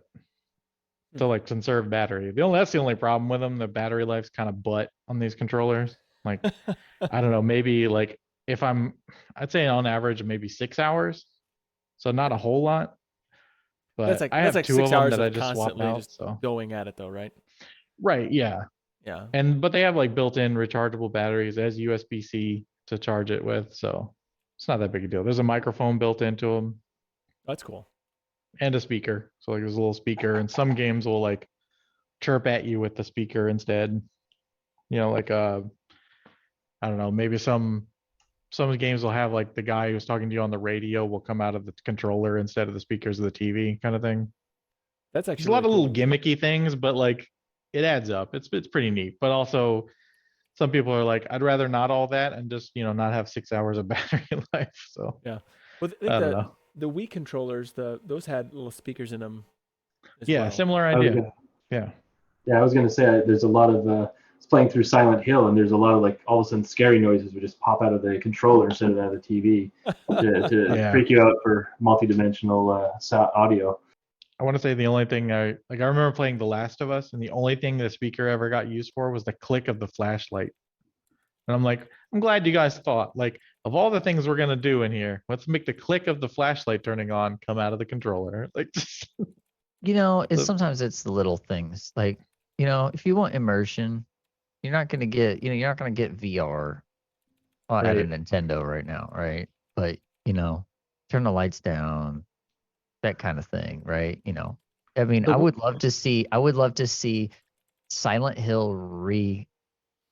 to like conserve battery. That's the only problem with them. The battery life's kind of butt on these controllers. Like, I don't know, maybe like if I'd say on average maybe 6 hours, so not a whole lot. But I have like two 6 of them hours that I of just swap constantly out. just So going at it though, right? right, yeah. Yeah. But they have like built-in rechargeable batteries as USB-C to charge it with, so it's not that big a deal. There's a microphone built into them That's cool. and a speaker. So like there's a little speaker, and some games will like chirp at you with the speaker instead. Like I don't know, maybe some games will have like the guy who's talking to you on the radio will come out of the controller instead of the speakers of the TV kind of thing. That's There's actually a lot of really little gimmicky things, but like it adds up. It's pretty neat. But also some people are like, I'd rather not all that and just, not have 6 hours of battery life. So yeah. Well, I I think don't know. the Wii controllers, those had little speakers in them. Yeah, well. similar I was idea. gonna- Yeah. Yeah, I was gonna say there's a lot of it's playing through Silent Hill, and there's a lot of like all of a sudden scary noises would just pop out of the controller instead of out of the TV to Yeah. freak you out for multi-dimensional audio. I want to say the only thing I remember playing The Last of Us, and the only thing the speaker ever got used for was the click of the flashlight. And I'm like, I'm glad you guys thought, like, of all the things we're gonna do in here, let's make the click of the flashlight turning on come out of the controller. Like, Sometimes it's the little things. Like, if you want immersion, you're not gonna get VR at a Right. Nintendo right now, right? But turn the lights down, that kind of thing, right? I mean, I would love to see Silent Hill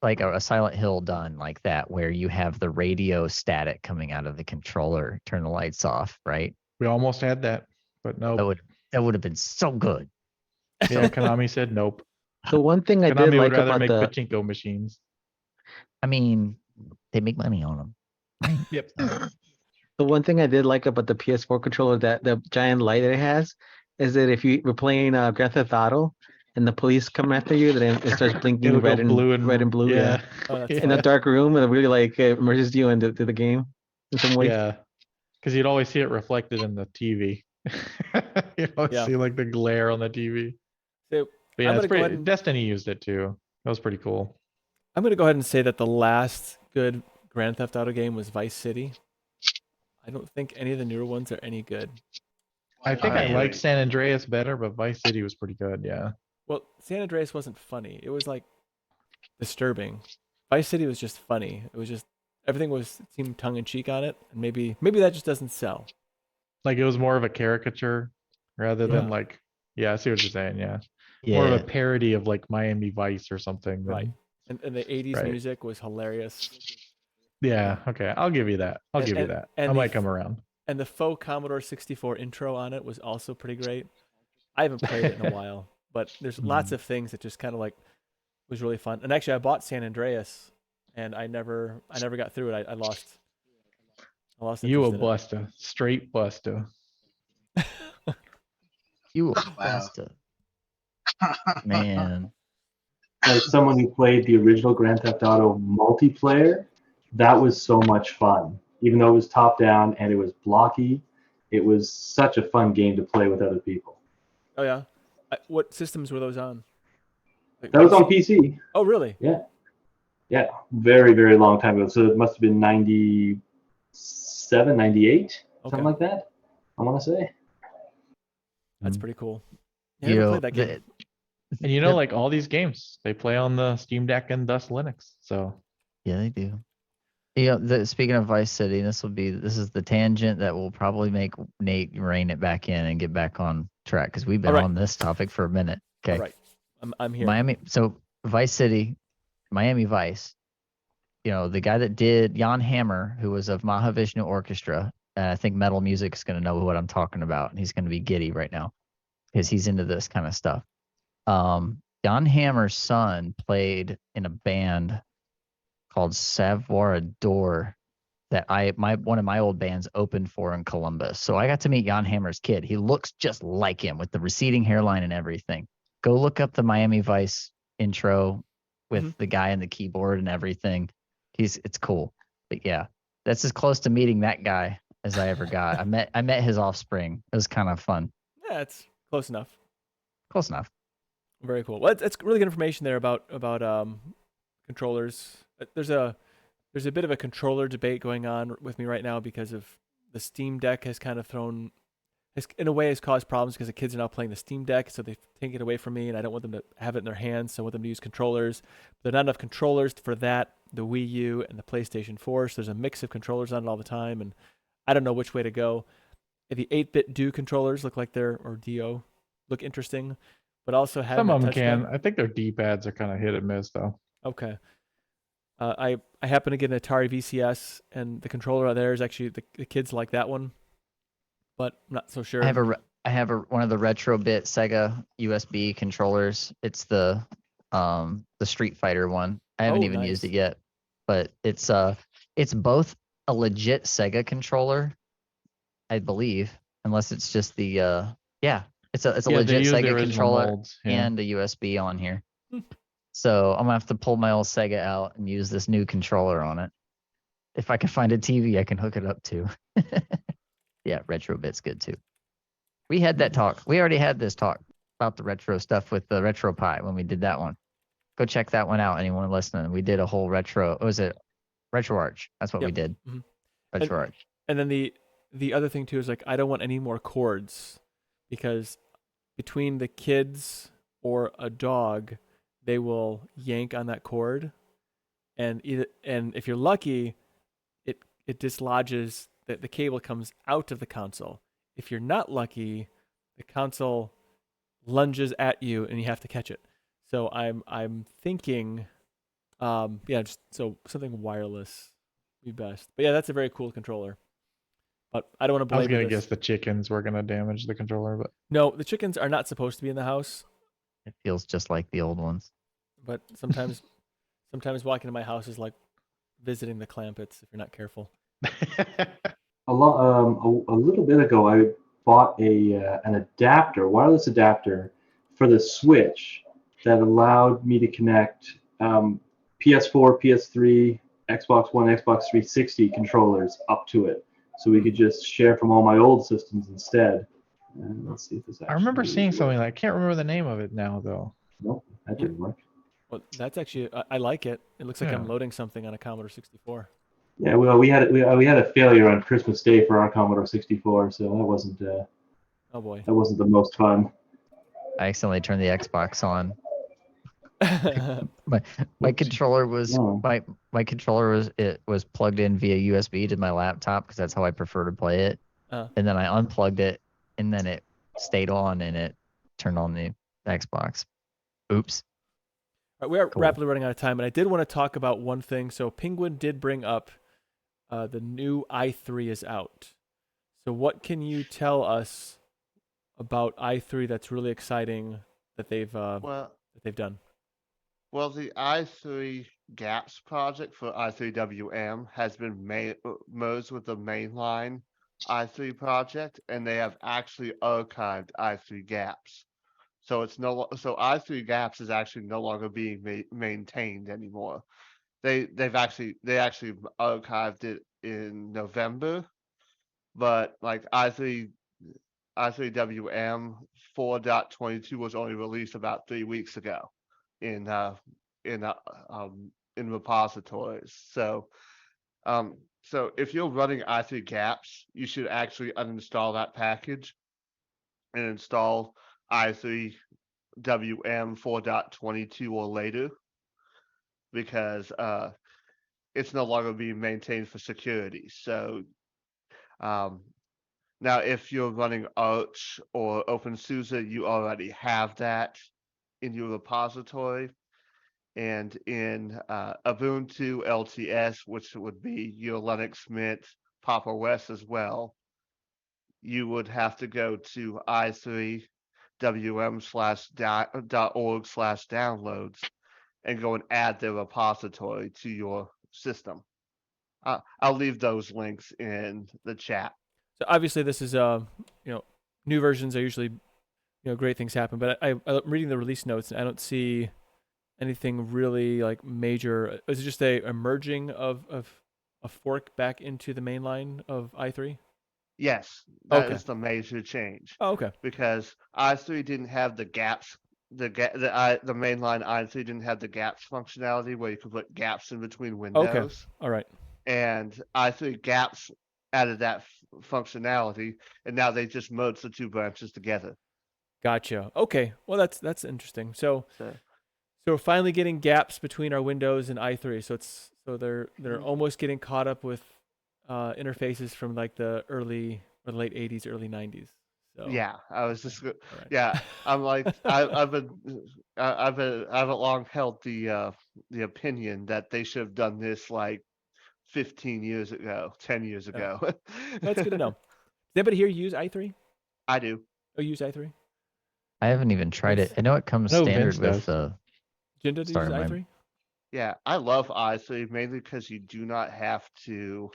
like a Silent Hill done like that, where you have the radio static coming out of the controller, turn the lights off, right? we almost had that, but That no. would have been so good. Yeah, Konami said nope. The one thing I did Konami like would rather about make the pachinko machines. I mean, they make money on them. Yep. the one thing I did like about the PS4 controller, that the giant light it has, is that if you were playing Grand Theft Auto and the police come after you, then it starts blinking It'll go red and blue. Yeah. Oh, that's In a fun. dark room, and it really like immerses you into the game in some way. Yeah, because you'd always see it reflected in the TV. You always Yeah. see like the glare on the TV. So But yeah, I'm it's gonna go ahead and- Destiny used it too. That was pretty cool. I'm going to go ahead and say that the last good Grand Theft Auto game was Vice City. I don't think any of the newer ones are any good. I think I Alright. like San Andreas better, but Vice City was pretty good. Yeah. Well, San Andreas wasn't funny. It was like disturbing. Vice City was just funny. It was just everything seemed tongue in cheek on it, and maybe that just doesn't sell. Like it was more of a caricature rather than Yeah. like, yeah, I see what you're saying. Yeah. More of Yeah. a parody of like Miami Vice or something. than- Right. And the 80s Right. music was hilarious. Yeah. Okay. I'll give you that. I'll give you that. I and the might come around. And the faux Commodore 64 intro on it was also pretty great. I haven't played it in a while, but there's lots of things that just kind of like was really fun. And actually, I bought San Andreas, and I never got through it. I lost. You a interest in it. buster. Straight buster. You a Wow. bastard. Man. As someone who played the original Grand Theft Auto multiplayer, that was so much fun. Even though it was top down and it was blocky, it was such a fun game to play with other people. Oh yeah. What systems were those on? Like, That was on PC. Oh really? Yeah, very, very long time ago. So it must have been 97, 98, Okay. something like that, I want to say. That's pretty cool. Yeah, I You never know, played that game. And you know, like all these games, they play on the SteamDeck and thus Linux. So Yeah, they do. Speaking of Vice City, this is the tangent that will probably make Nate rein it back in and get back on track, because we've been All right. on this topic for a minute. Okay. All right. I'm here. Miami. So Vice City, Miami Vice. The guy that did Jan Hammer, who was of Mahavishnu Orchestra. I think Metal Music is going to know what I'm talking about, and he's going to be giddy right now because he's into this kind of stuff. Jan Hammer's son played in a band called Savoir Door that one of my old bands opened for in Columbus. So I got to meet Jan Hammer's kid. He looks just like him with the receding hairline and everything. Go look up the Miami Vice intro with the guy and the keyboard and everything. It's cool. But yeah, that's as close to meeting that guy as I ever got. I met his offspring. It was kind of fun. Yeah, it's close enough. Close enough. Very cool. Well, that's really good information there about controllers. There's a bit of a controller debate going on with me right now because of the Steam Deck has kind of in a way has caused problems because the kids are now playing the Steam Deck, so they take it away from me, and I don't want them to have it in their hands, so I want them to use controllers. But there are not enough controllers for that, the Wii U and the PlayStation 4, so there's a mix of controllers on it all the time, and I don't know which way to go. The 8-bit Do controllers look like or DO, look interesting, but also having Some of them a can. touchscreen. I think their D-pads are kind of hit and miss though. Okay. I happen to get an Atari VCS, and the controller out there is actually the kids like that one, but I'm not so sure. I have one of the Retrobit Sega USB controllers. It's the Street Fighter one. I haven't even used it yet, but it's both a legit Sega controller, I believe, unless it's just the it's a legit Sega controller molds, yeah. and a USB on here. So I'm gonna have to pull my old Sega out and use this new controller on it. If I can find a TV I can hook it up to. Yeah, Retrobit's good too. We had that talk. We already had this talk about the retro stuff with the RetroPie when we did that one. Go check that one out, anyone listening. We did a whole retro. Was it RetroArch? That's what we did. Mm-hmm. RetroArch. And then the other thing too is like I don't want any more cords because between the kids or a dog, they will yank on that cord, and if you're lucky, it dislodges the cable comes out of the console. If you're not lucky, the console lunges at you and you have to catch it. So I'm thinking, just so something wireless would be best. But yeah, that's a very cool controller. But I don't want to I was belabor gonna this. guess the chickens were gonna damage the controller, but No, the chickens are not supposed to be in the house. It feels just like the old ones. But sometimes walking to my house is like visiting the Clampets if you're not careful. A little bit ago, I bought an adapter, wireless adapter, for the Switch that allowed me to connect PS4, PS3, Xbox One, Xbox 360 controllers up to it, so we could just share from all my old systems instead. And let's see if this. I remember seeing something. I can't remember the name of it now though. Nope, that didn't work. Well, that's actually I like it. It looks like I'm loading something on a Commodore 64. Yeah, well, we had a failure on Christmas Day for our Commodore 64, so that wasn't. Oh boy. That wasn't the most fun. I accidentally turned the Xbox on. my controller was my controller was plugged in via USB to my laptop because that's how I prefer to play it. And then I unplugged it, and then it stayed on, and it turned on the Xbox. Oops. All right, we are rapidly running out of time, and I did want to talk about one thing. So Penguin did bring up the new i3 is out. So what can you tell us about i3 that's really exciting that they've done? Well, the i3 Gaps project for i3WM has been merged with the mainline i3 project, and they have actually archived i3 Gaps. So so i3 Gaps is actually no longer being maintained anymore. They actually archived it in November, but like i3WM 4.22 was only released about 3 weeks ago in repositories. So if you're running i3 Gaps, you should actually uninstall that package and install i3WM 4.22 or later, because it's no longer being maintained for security. So now if you're running Arch or openSUSE, you already have that in your repository. And in Ubuntu LTS, which would be your Linux Mint Pop! OS as well, you would have to go to i3wm.org/downloads and go and add their repository to your system. I'll leave those links in the chat. So obviously this is new versions are usually great things happen, but I'm reading the release notes and I don't see anything really like major. Is it just a merging of a fork back into the main line of i3? Yes, that is the major change. Oh, okay. Because i3 didn't have the Gaps the mainline i3 didn't have the gaps functionality where you could put gaps in between windows. All right. And i3 gaps added that functionality, and now they just merged the two branches together. Gotcha. Okay. Well, that's interesting. So we're finally getting gaps between our Windows and i3. So they're almost getting caught up with interfaces from like the early or late 80s, early 90s. So yeah, I was just right. yeah. I'm like I've long held the opinion that they should have done this like 15 years ago, 10 years ago. That's good to know. Does anybody here use i3? I do. Oh, you use i3? I haven't even tried it. Vince? I know it comes I know standard Vince with Jinda, do you Sorry, use my- i3? Yeah, I love i3 mainly because you do not have to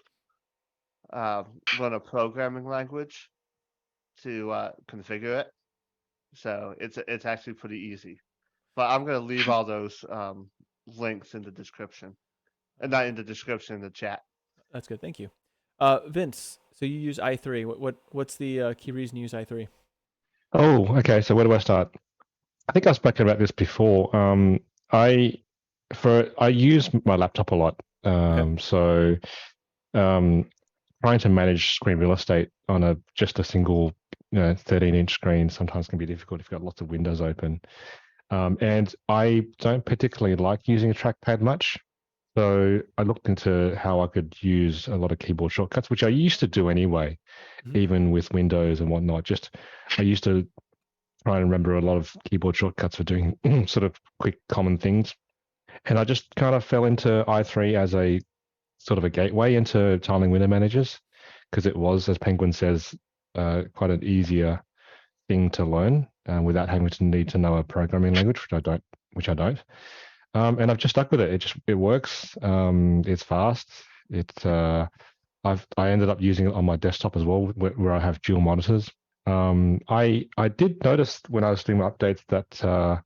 run a programming language to configure it. So it's actually pretty easy. But I'm gonna leave all those links in the description, and not in the description, in the chat. That's good. Thank you. Vince, so you use i3. What's the key reason you use i3? Oh, okay. So where do I start? I think I've spoken about this before. I use my laptop a lot. So trying to manage screen real estate on just a single 13-inch screen sometimes can be difficult if you've got lots of windows open. And I don't particularly like using a trackpad much. So I looked into how I could use a lot of keyboard shortcuts, which I used to do anyway, even with Windows and whatnot. I used to try and remember a lot of keyboard shortcuts for doing sort of quick common things. And I just kind of fell into i3 as a sort of a gateway into tiling window managers, because it was, as Penguin says, quite an easier thing to learn without having to need to know a programming language, which I don't. And I've just stuck with it. It works. It's fast. I ended up using it on my desktop as well, where I have dual monitors. I did notice when I was doing my updates that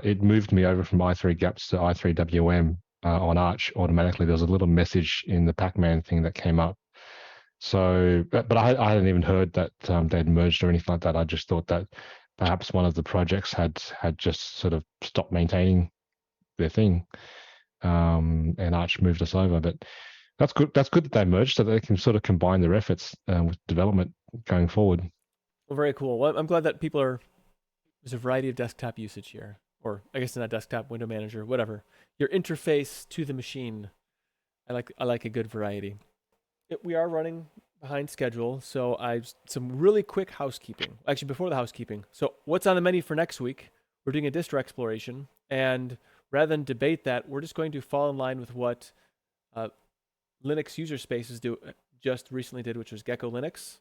it moved me over from i3 gaps to i3 WM on Arch automatically. There was a little message in the Pac-Man thing that came up. So, but I hadn't even heard that they'd merged or anything like that. I just thought that perhaps one of the projects had just sort of stopped maintaining their thing, and Arch moved us over. But that's good. That's good that they merged, so they can sort of combine their efforts with development going forward. Well, very cool. Well, I'm glad that there's a variety of desktop usage here, or I guess not desktop, window manager, whatever. Your interface to the machine. I like a good variety. We are running behind schedule, so some really quick housekeeping. Actually, before the housekeeping. So what's on the menu for next week? We're doing a distro exploration, and rather than debate that, we're just going to fall in line with what Linux user spaces just recently did, which was GeckoLinux.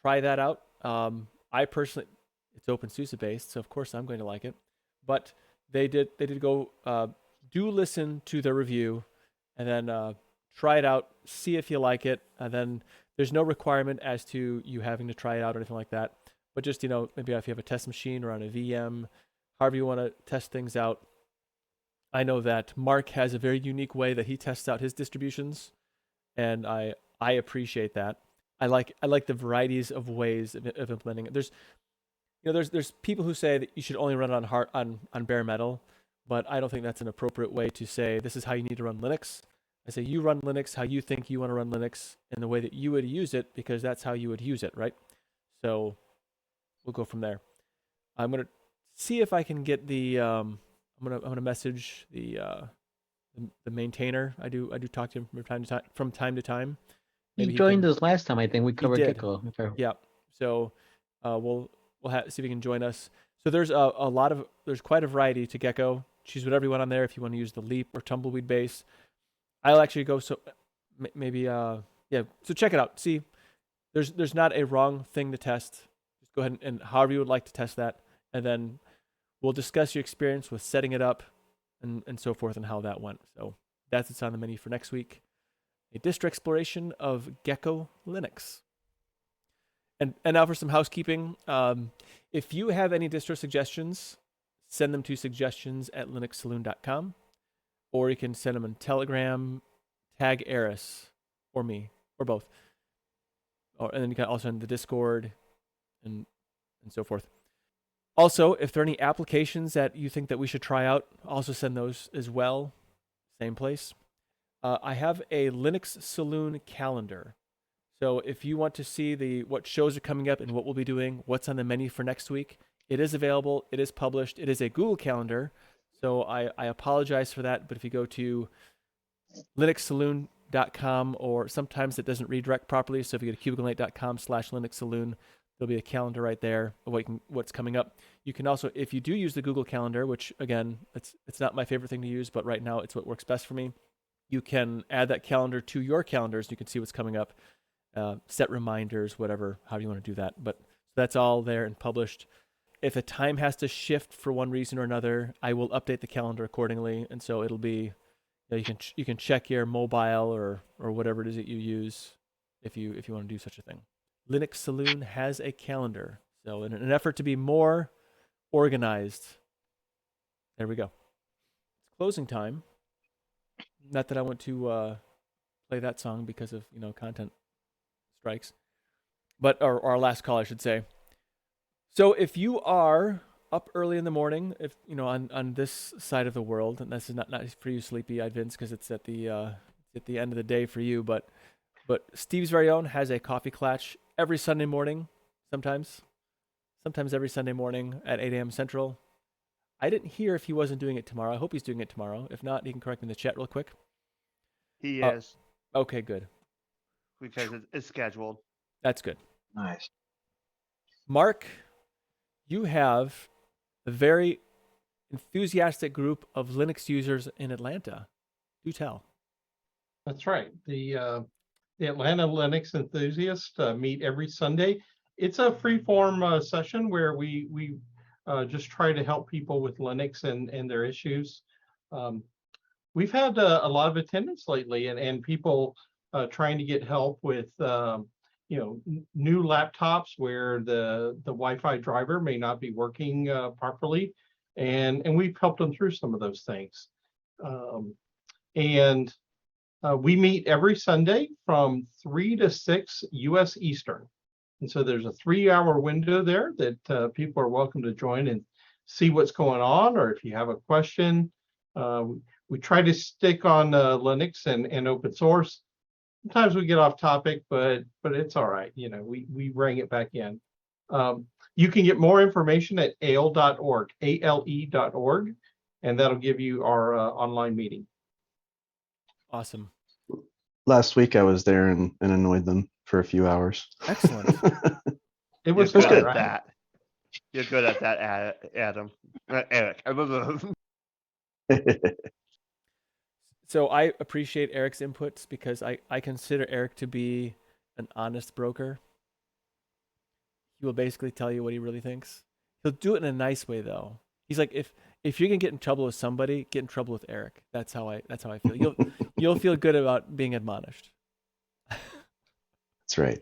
Try that out. I personally, it's openSUSE based, so of course I'm going to like it. But they did go do listen to the review, and then try it out, see if you like it, and then there's no requirement as to you having to try it out or anything like that. But just, maybe if you have a test machine or on a VM, however you want to test things out. I know that Mark has a very unique way that he tests out his distributions, and I appreciate that. I like the varieties of ways of implementing it. There's people who say that you should only run it on bare metal, but I don't think that's an appropriate way to say this is how you need to run Linux. I say you run Linux how you think you want to run Linux in the way that you would use it, because that's how you would use it, right? So we'll go from there. I'm gonna see if I can get the I'm gonna message the maintainer. I do talk to him from time to time. He joined us last time. I think we covered Gecko. Okay. Yeah. So we'll see if he can join us. So there's there's quite a variety to Gecko. Choose whatever you want on there. If you want to use the Leap or Tumbleweed base, I'll actually go. So maybe So check it out. See, there's not a wrong thing to test. Just go ahead and however you would like to test that, and then we'll discuss your experience with setting it up and so forth and how that went. So that's what's on the menu for next week. A distro exploration of GeckoLinux. And now for some housekeeping. If you have any distro suggestions, send them to suggestions@linuxsaloon.com, or you can send them on Telegram, tag Eris, or me, or both. And then you can also send the Discord and so forth. Also, if there are any applications that you think that we should try out, also send those as well. Same place. I have a Linux Saloon calendar. So if you want to see what shows are coming up and what we'll be doing, what's on the menu for next week, it is available. It is published. It is a Google Calendar. So I apologize for that. But if you go to linuxsaloon.com, or sometimes it doesn't redirect properly. So if you go to cubicalnate.com/Linux Saloon, there'll be a calendar right there of what's coming up. You can also, if you do use the Google Calendar, which again, it's not my favorite thing to use, but right now it's what works best for me. You can add that calendar to your calendars. You can see what's coming up, set reminders, whatever, however you want to do that. But that's all there and published. If a time has to shift for one reason or another, I will update the calendar accordingly. And so it'll be, you can check your mobile or whatever it is that you use if you want to do such a thing. Linux Saloon has a calendar. So in an effort to be more organized, there we go. It's closing time. Not that I want to play that song because of content strikes, but our last call, I should say. So if you are up early in the morning, if on this side of the world, and this is not for you, sleepy eyed Vince, because it's at the end of the day for you, but Steve's very own has a coffee clatch every Sunday morning, sometimes every Sunday morning at 8 a.m. Central. I didn't hear if he wasn't doing it tomorrow. I hope he's doing it tomorrow. If not, he can correct me in the chat real quick. He is. Okay, good. Because it's scheduled. That's good. Nice. Mark, you have a very enthusiastic group of Linux users in Atlanta. Do tell. That's right. The Atlanta Linux enthusiasts meet every Sunday. It's a free-form session where we just try to help people with Linux and their issues. We've had a lot of attendance lately, and people trying to get help with new laptops where the Wi-Fi driver may not be working properly, and we've helped them through some of those things. We meet every Sunday from 3 to 6 U.S. Eastern. And so there's a 3-hour window there that people are welcome to join and see what's going on, or if you have a question. We try to stick on Linux and open source. Sometimes we get off topic, but it's all right. We bring it back in. You can get more information at ale.org, ale.org, and that'll give you our online meeting. Awesome. Last week I was there and annoyed them for a few hours. Excellent. It was You're good good right? at that. You're good at that, Adam. Eric. So I appreciate Eric's inputs because I consider Eric to be an honest broker. He will basically tell you what he really thinks. He'll do it in a nice way, though. He's like, if you're gonna get in trouble with somebody, get in trouble with Eric. That's how I feel. You'll feel good about being admonished. That's right.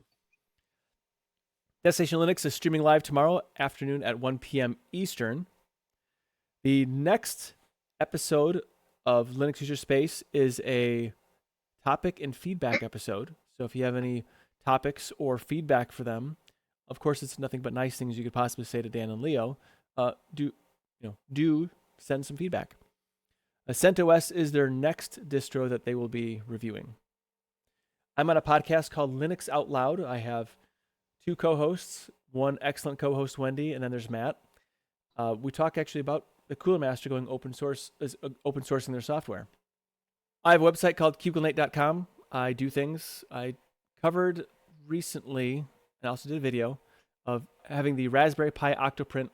Destination Linux is streaming live tomorrow afternoon at 1 p.m. Eastern. The next episode of Linux User Space is a topic and feedback episode. So if you have any topics or feedback for them, of course, it's nothing but nice things you could possibly say to Dan and Leo. Do send some feedback. CentOS is their next distro that they will be reviewing. I'm on a podcast called Linux Out Loud. I have 2 co-hosts, one excellent co-host, Wendy, and then there's Matt. We talk actually about the CoolerMaster going open sourcing their software. I have a website called CoolerMaster.com. I do things. I covered recently, and I also did a video of having the Raspberry Pi Octoprint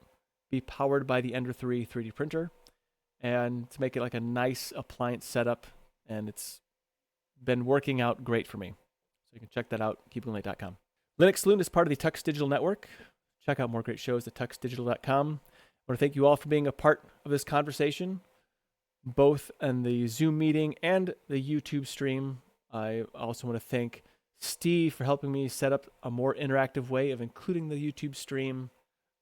be powered by the Ender 3 3D printer, and to make it like a nice appliance setup, and it's been working out great for me. So you can check that out, CoolerMaster.com. Linux Saloon is part of the Tux Digital Network. Check out more great shows at tuxdigital.com. I want to thank you all for being a part of this conversation, both in the Zoom meeting and the YouTube stream. I also want to thank Steve for helping me set up a more interactive way of including the YouTube stream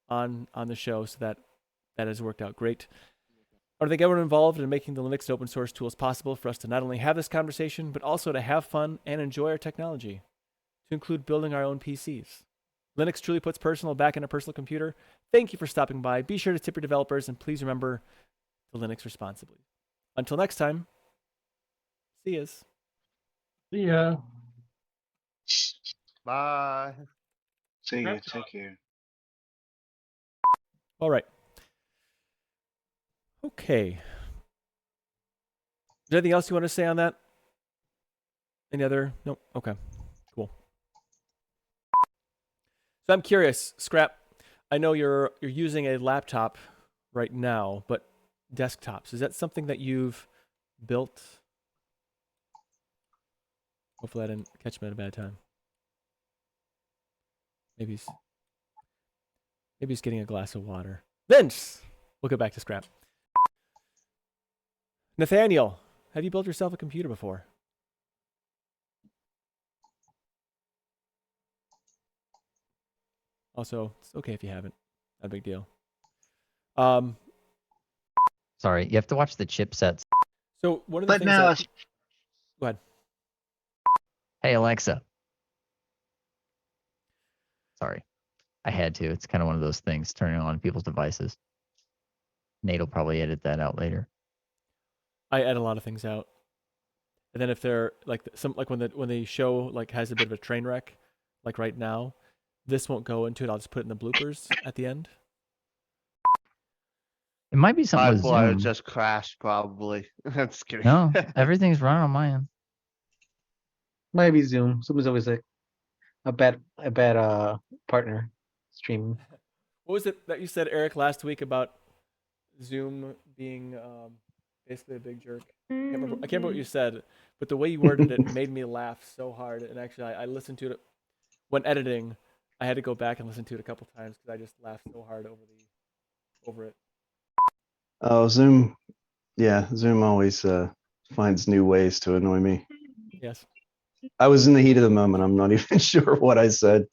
on the show, so that has worked out great. I want to thank everyone involved in making the Linux and open source tools possible for us to not only have this conversation, but also to have fun and enjoy our technology, to include building our own PCs. Linux truly puts personal back in a personal computer. Thank you for stopping by. Be sure to tip your developers, and please remember to Linux responsibly. Until next time, see yas. See ya. Bye. See ya. Take care. All right. Okay. Is there anything else you want to say on that? Any other? Nope. Okay. Cool. So I'm curious, Scrap. I know you're using a laptop right now, but desktops, is that something that you've built? Hopefully I didn't catch him at a bad time. Maybe he's getting a glass of water. Vince! We'll go back to Scrap. Nathaniel, have you built yourself a computer before? Also, it's okay if you haven't. Not a big deal. Sorry, you have to watch the chipsets. So one of the But things now, that... Go ahead. Hey, Alexa. Sorry. I had to. It's kind of one of those things, turning on people's devices. Nate will probably edit that out later. I edit a lot of things out. And then if they're like when the show like has a bit of a train wreck, like right now, this won't go into it. I'll just put it in the bloopers at the end. It might be something with Firefly Zoom. just crashed, probably. I'm just kidding. No, everything's running on my end. Maybe Zoom. Zoom is always a bad partner streaming. What was it that you said, Eric, last week about Zoom being basically a big jerk? I can't remember what you said, but the way you worded it made me laugh so hard. And actually, I listened to it when editing. I had to go back and listen to it a couple times because I just laughed so hard over it. Oh, Zoom. Yeah, Zoom always finds new ways to annoy me. Yes. I was in the heat of the moment. I'm not even sure what I said.